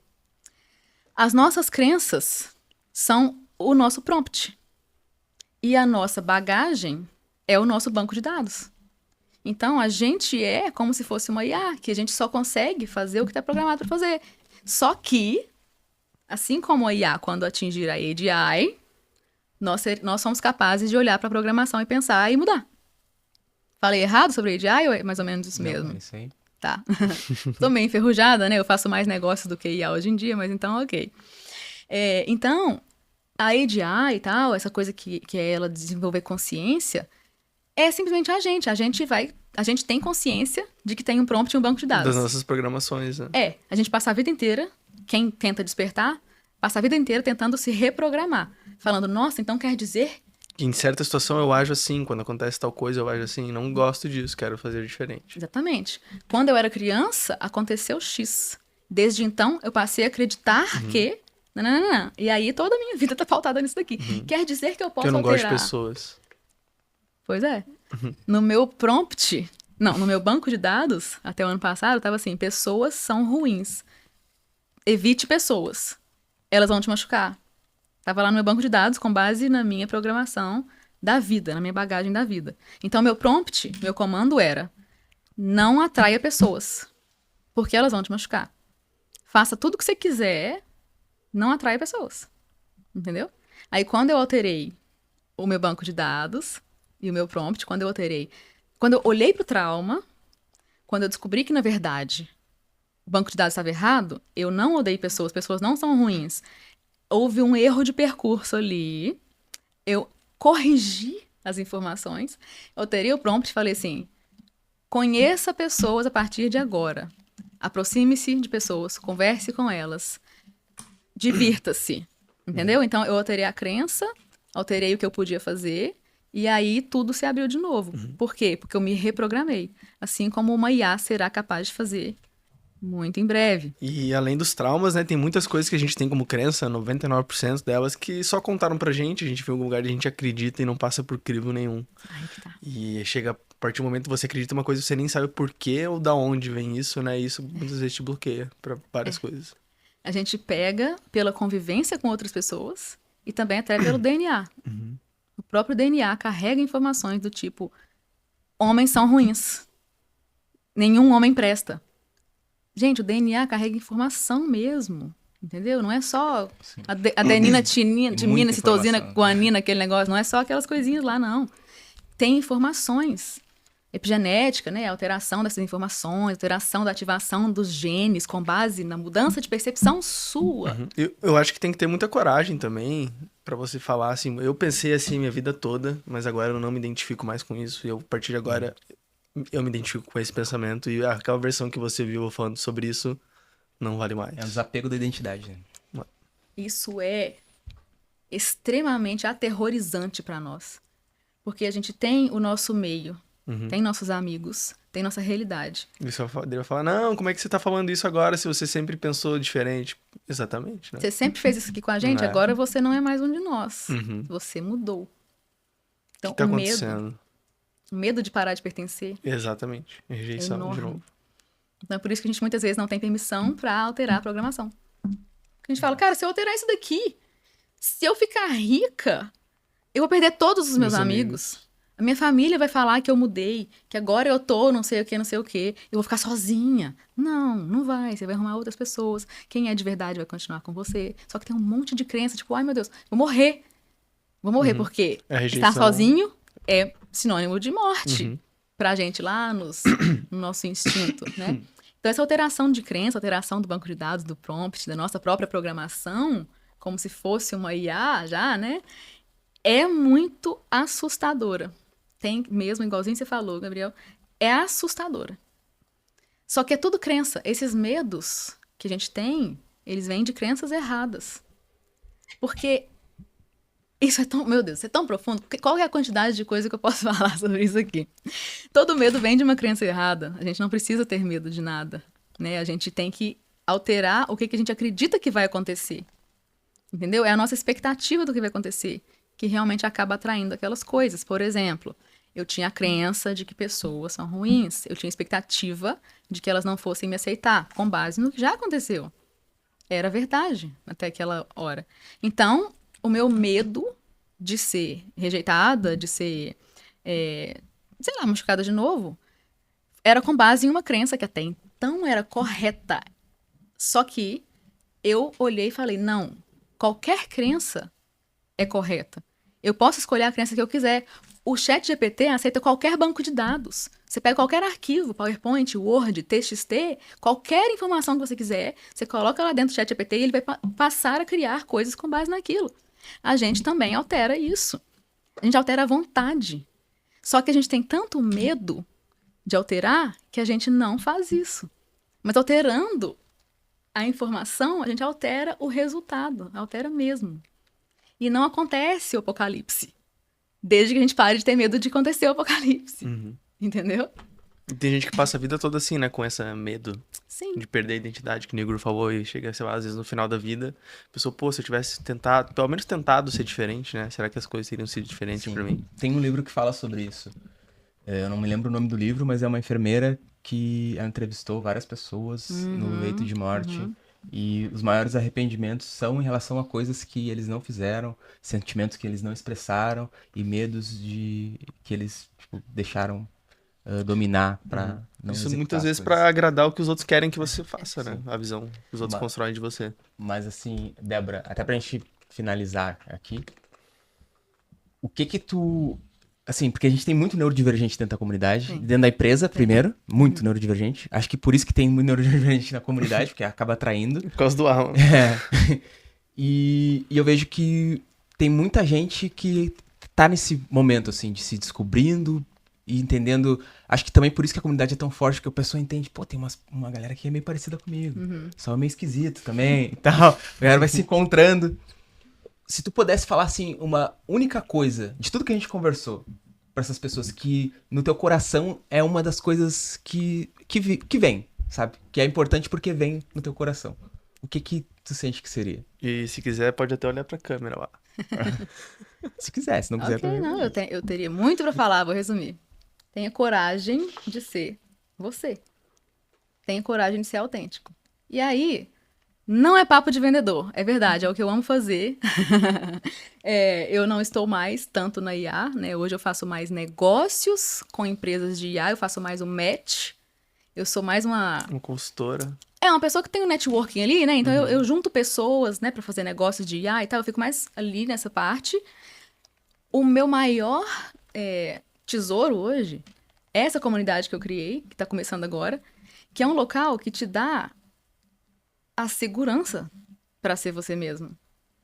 As nossas crenças são o nosso prompt. E a nossa bagagem é o nosso banco de dados. Então, a gente é como se fosse uma IA, que a gente só consegue fazer o que está programado para fazer. Só que, assim como a IA, quando atingir a AGI, nós somos capazes de olhar para a programação e pensar e mudar. Falei errado sobre a AGI ou é mais ou menos isso mesmo? É isso aí. Tá. Tô meio enferrujada, né? Eu faço mais negócios do que IA hoje em dia, mas então, ok. Então, a AGI e tal, essa coisa que é ela desenvolver consciência, é simplesmente a gente. A gente tem consciência de que tem um prompt e um banco de dados. Das nossas programações, né? A gente passa a vida inteira, quem tenta despertar, passa a vida inteira tentando se reprogramar. Falando, nossa, então quer dizer... Em certa situação eu ajo assim, quando acontece tal coisa eu ajo assim, não gosto disso, quero fazer diferente. Exatamente. Quando eu era criança, aconteceu X. Desde então, eu passei a acreditar que... Não. E aí toda a minha vida tá pautada nisso daqui. Quer dizer que eu posso Que eu não alterar. gosto de pessoas. Pois é. No meu prompt... Não, no meu banco de dados, até o ano passado, tava assim, pessoas são ruins. Evite pessoas. Elas vão te machucar. Tava lá no meu banco de dados com base na minha programação da vida, na minha bagagem da vida. Então, meu prompt, meu comando era: não atraia pessoas, porque elas vão te machucar. Faça tudo o que você quiser, não atraia pessoas. Entendeu? Aí, quando eu alterei o meu banco de dados e o meu prompt, quando eu olhei pro trauma, quando eu descobri que, na verdade, o banco de dados estava errado, eu não odeio pessoas não são ruins. Houve um erro de percurso ali, eu corrigi as informações, alterei o prompt e falei assim, conheça pessoas a partir de agora, aproxime-se de pessoas, converse com elas, divirta-se, entendeu? Então, eu alterei a crença, alterei o que eu podia fazer, e aí tudo se abriu de novo. Por quê? Porque eu me reprogramei, assim como uma IA será capaz de fazer muito em breve. E além dos traumas, né, tem muitas coisas que a gente tem como crença, 99% delas, que só contaram pra gente, a gente vê em algum lugar e a gente acredita e não passa por crivo nenhum. Aí que tá. E chega a partir do momento que você acredita em uma coisa, você nem sabe por quê ou da onde vem isso, né, e isso muitas vezes te bloqueia pra várias coisas. A gente pega pela convivência com outras pessoas e também até pelo DNA. O próprio DNA carrega informações do tipo, homens são ruins. Nenhum homem presta. Gente, o DNA carrega informação mesmo, entendeu? Não é só adenina, timina, citosina, guanina, aquele negócio. Não é só aquelas coisinhas lá, não. Tem informações. Epigenética, né? A alteração dessas informações, alteração da ativação dos genes com base na mudança de percepção sua. Eu acho que tem que ter muita coragem também pra você falar assim, eu pensei assim minha vida toda, mas agora eu não me identifico mais com isso. E a partir de agora... eu me identifico com esse pensamento e aquela versão que você viu falando sobre isso não vale mais. É o desapego da identidade, né? Isso é extremamente aterrorizante para nós. Porque a gente tem o nosso meio, tem nossos amigos, tem nossa realidade. Ele vai falar, não, como é que você tá falando isso agora se você sempre pensou diferente? Exatamente, né? Você sempre fez isso aqui com a gente, agora você não é mais um de nós. Você mudou. Então, O que tá o acontecendo? medo de parar de pertencer. Exatamente. Rejeição, enorme. de novo. Então é por isso que a gente muitas vezes não tem permissão para alterar a programação. Porque a gente fala, cara, se eu alterar isso daqui, se eu ficar rica, eu vou perder todos os meus amigos. A minha família vai falar que eu mudei, que agora eu tô não sei o que, não sei o que. Eu vou ficar sozinha. Não, não vai. Você vai arrumar outras pessoas. Quem é de verdade vai continuar com você. Só que tem um monte de crença, tipo, ai meu Deus, vou morrer. Vou morrer porque estar sozinho é sinônimo de morte pra gente lá no nosso instinto, né? Então, essa alteração de crença, alteração do banco de dados, do prompt, da nossa própria programação, como se fosse uma IA já, né? É muito assustadora. Tem mesmo, igualzinho você falou, Gabriel, é assustadora. Só que é tudo crença. Esses medos que a gente tem, eles vêm de crenças erradas. Porque isso é tão, meu Deus, isso é tão profundo. Qual é a quantidade de coisa que eu posso falar sobre isso aqui? Todo medo vem de uma crença errada. A gente não precisa ter medo de nada, né? A gente tem que alterar o que a gente acredita que vai acontecer. Entendeu? É a nossa expectativa do que vai acontecer que realmente acaba atraindo aquelas coisas. Por exemplo, eu tinha a crença de que pessoas são ruins. Eu tinha a expectativa de que elas não fossem me aceitar, com base no que já aconteceu. Era verdade até aquela hora. Então, o meu medo de ser rejeitada, de ser, sei lá, machucada de novo, era com base em uma crença que até então era correta. Só que eu olhei e falei, não, qualquer crença é correta. Eu posso escolher a crença que eu quiser. O ChatGPT aceita qualquer banco de dados. Você pega qualquer arquivo, PowerPoint, Word, TXT, qualquer informação que você quiser, você coloca lá dentro do ChatGPT e ele vai passar a criar coisas com base naquilo. A gente também altera isso. A gente altera a vontade. Só que a gente tem tanto medo de alterar que a gente não faz isso. Mas alterando a informação, a gente altera o resultado. Altera mesmo. E não acontece o apocalipse. Desde que a gente pare de ter medo de acontecer o apocalipse. Entendeu? E tem gente que passa a vida toda assim, né? Com esse medo Sim. de perder a identidade, que o Negro falou, e chega, sei lá, às vezes no final da vida, a pessoa, pô, se eu tivesse tentado, pelo menos tentado ser diferente, né? Será que as coisas teriam sido diferentes pra mim? Tem um livro que fala sobre isso. Eu não me lembro o nome do livro, mas é uma enfermeira que ela entrevistou várias pessoas no leito de morte. E os maiores arrependimentos são em relação a coisas que eles não fizeram, sentimentos que eles não expressaram e medos que eles deixaram dominar pra não Isso executar muitas as vezes coisas. pra agradar o que os outros querem que você faça, né? Sim. A visão que os outros constroem de você. Mas assim, Débora, até pra gente finalizar aqui, o que tu... Assim, porque a gente tem muito neurodivergente dentro da comunidade, Sim. dentro da empresa, primeiro, muito neurodivergente. Acho que por isso que tem muito neurodivergente na comunidade, porque acaba atraindo. Por causa do alma. E eu vejo que tem muita gente que tá nesse momento, assim, de se descobrindo e entendendo. Acho que também por isso que a comunidade é tão forte, que a pessoa entende, pô, tem uma galera que é meio parecida comigo. Só é meio esquisito também e tal. A galera vai se encontrando. Se tu pudesse falar, assim, uma única coisa de tudo que a gente conversou pra essas pessoas que no teu coração é uma das coisas que vem, sabe? Que é importante porque vem no teu coração. O que tu sente que seria? E se quiser, pode até olhar pra câmera lá. Se quiser, se não quiser Ok, também. não, eu teria muito pra falar, vou resumir. Tenha coragem de ser você. Tenha coragem de ser autêntico. E aí, não é papo de vendedor, é verdade, é o que eu amo fazer. Eu não estou mais tanto na IA, né? Hoje eu faço mais negócios com empresas de IA, eu faço mais um match. Eu sou mais uma consultora. uma pessoa que tem um networking ali, né? Então eu junto pessoas, né, pra fazer negócios de IA e tal. Eu fico mais ali nessa parte. O meu maior tesouro hoje é essa comunidade que eu criei, que tá começando agora, que é um local que te dá a segurança pra ser você mesmo.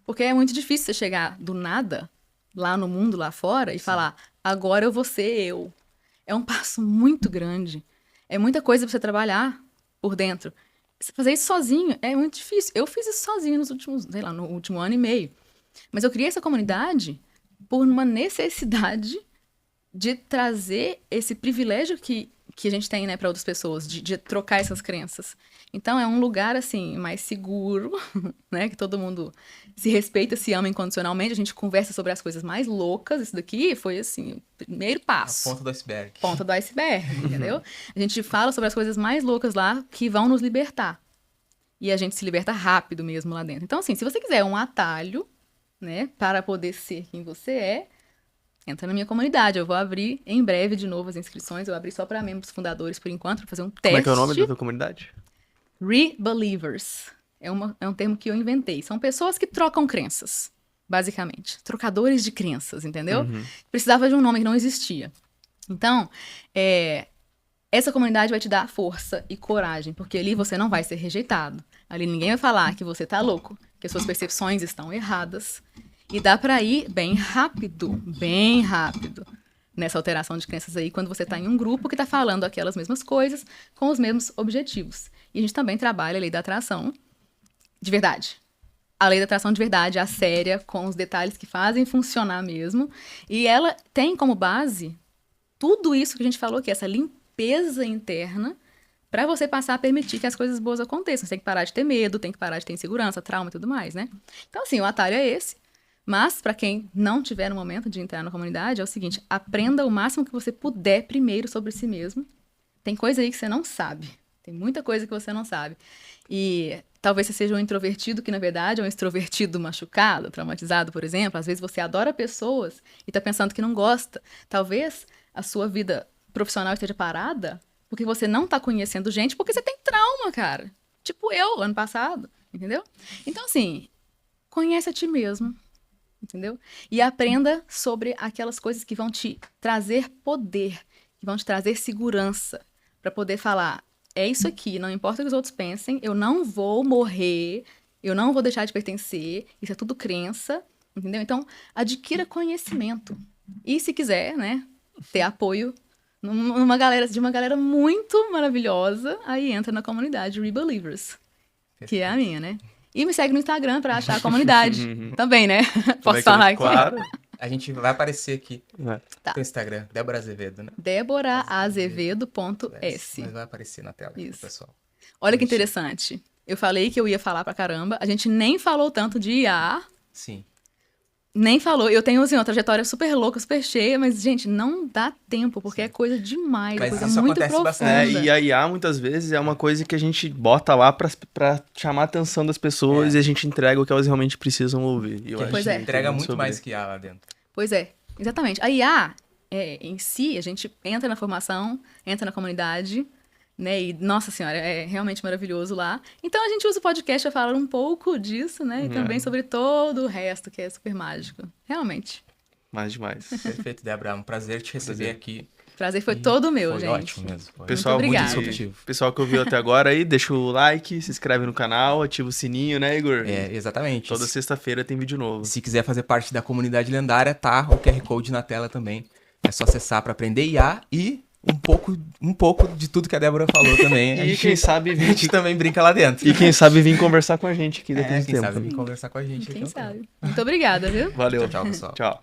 Porque é muito difícil você chegar do nada, lá no mundo, lá fora, e falar, agora eu vou ser eu. É um passo muito grande. É muita coisa pra você trabalhar por dentro. Fazer isso sozinho é muito difícil. Eu fiz isso sozinho nos últimos, sei lá, no último ano e meio. Mas eu criei essa comunidade por uma necessidade de trazer esse privilégio que a gente tem, né, para outras pessoas, de trocar essas crenças. Então, é um lugar, assim, mais seguro, né, que todo mundo se respeita, se ama incondicionalmente, a gente conversa sobre as coisas mais loucas, isso daqui foi, assim, o primeiro passo. A ponta do iceberg. Ponta do iceberg, entendeu? A gente fala sobre as coisas mais loucas lá que vão nos libertar. E a gente se liberta rápido mesmo lá dentro. Então, assim, se você quiser um atalho, né, para poder ser quem você é, entra na minha comunidade. Eu vou abrir em breve de novo as inscrições. Eu abri só para membros fundadores por enquanto, para fazer um teste. Como é que é o nome da tua comunidade? Rebelievers. É um termo que eu inventei. São pessoas que trocam crenças, basicamente. Trocadores de crenças, entendeu? Precisava de um nome que não existia. Então, essa comunidade vai te dar força e coragem, porque ali você não vai ser rejeitado. Ali ninguém vai falar que você tá louco, que as suas percepções estão erradas. E dá pra ir bem rápido nessa alteração de crenças aí, quando você tá em um grupo que tá falando aquelas mesmas coisas, com os mesmos objetivos. E a gente também trabalha a lei da atração de verdade. A lei da atração de verdade, a séria, com os detalhes que fazem funcionar mesmo. E ela tem como base tudo isso que a gente falou aqui, essa limpeza interna, Pra você passar a permitir que as coisas boas aconteçam. Você tem que parar de ter medo, tem que parar de ter insegurança, trauma e tudo mais, né? Então, assim, o atalho é esse. Mas, pra quem não tiver no momento de entrar na comunidade, é o seguinte: aprenda o máximo que você puder primeiro sobre si mesmo. Tem coisa aí que você não sabe. Tem muita coisa que você não sabe. E talvez você seja um introvertido que, na verdade, é um extrovertido machucado, traumatizado, por exemplo. Às vezes você adora pessoas e tá pensando que não gosta. Talvez a sua vida profissional esteja parada porque você não tá conhecendo gente, porque você tem trauma, cara. Tipo eu, ano passado, entendeu? Então, assim, conhece a ti mesmo, entendeu? E aprenda sobre aquelas coisas que vão te trazer poder, que vão te trazer segurança, pra poder falar, é isso aqui, não importa o que os outros pensem, eu não vou morrer, eu não vou deixar de pertencer, isso é tudo crença, entendeu? Então, adquira conhecimento. E se quiser, né, ter apoio de uma galera muito maravilhosa, aí entra na comunidade Rebelievers, que é a minha, né? E me segue no Instagram pra achar a comunidade. Também, né? Posso falar aqui? Claro. A gente vai aparecer aqui Tá. no Instagram, Débora Azevedo, né? DéboraAzevedo.s. Mas vai aparecer na tela aqui, Isso. pessoal. Olha que interessante. Eu falei que eu ia falar pra caramba. A gente nem falou tanto de IA. Sim. Nem falou. Eu tenho, assim, uma trajetória super louca, super cheia, mas, gente, não dá tempo, porque é coisa demais, Mas coisa isso muito acontece profunda. bastante. E a IA, muitas vezes, é uma coisa que a gente bota lá pra chamar a atenção das pessoas e a gente entrega o que elas realmente precisam ouvir. E eu acho Pois é. que Entrega tem muito sobre- mais que IA lá dentro. Pois é, exatamente. A IA, em si, a gente entra na formação, entra na comunidade, né? E, nossa senhora, é realmente maravilhoso lá. Então, a gente usa o podcast para falar um pouco disso, né? E também sobre todo o resto, que é super mágico. Realmente. Mais demais. Perfeito, Débora. Um prazer te receber aqui. O prazer foi todo meu, Foi gente. ótimo mesmo. Foi Pessoal, Muito obrigada. disruptivo. Pessoal que ouviu até agora aí, deixa o like, se inscreve no canal, ativa o sininho, né, Igor? É, exatamente. Toda sexta-feira tem vídeo novo. Se quiser fazer parte da comunidade lendária, tá o QR Code na tela também. É só acessar para aprender IA e um pouco de tudo que a Débora falou também. E quem sabe a vir gente também brinca lá dentro. E quem sabe vir conversar com a gente aqui depois É, do quem tempo. sabe vir conversar com a gente. Quem aqui. sabe. Muito obrigada, viu? Valeu. Tchau, pessoal. Tchau.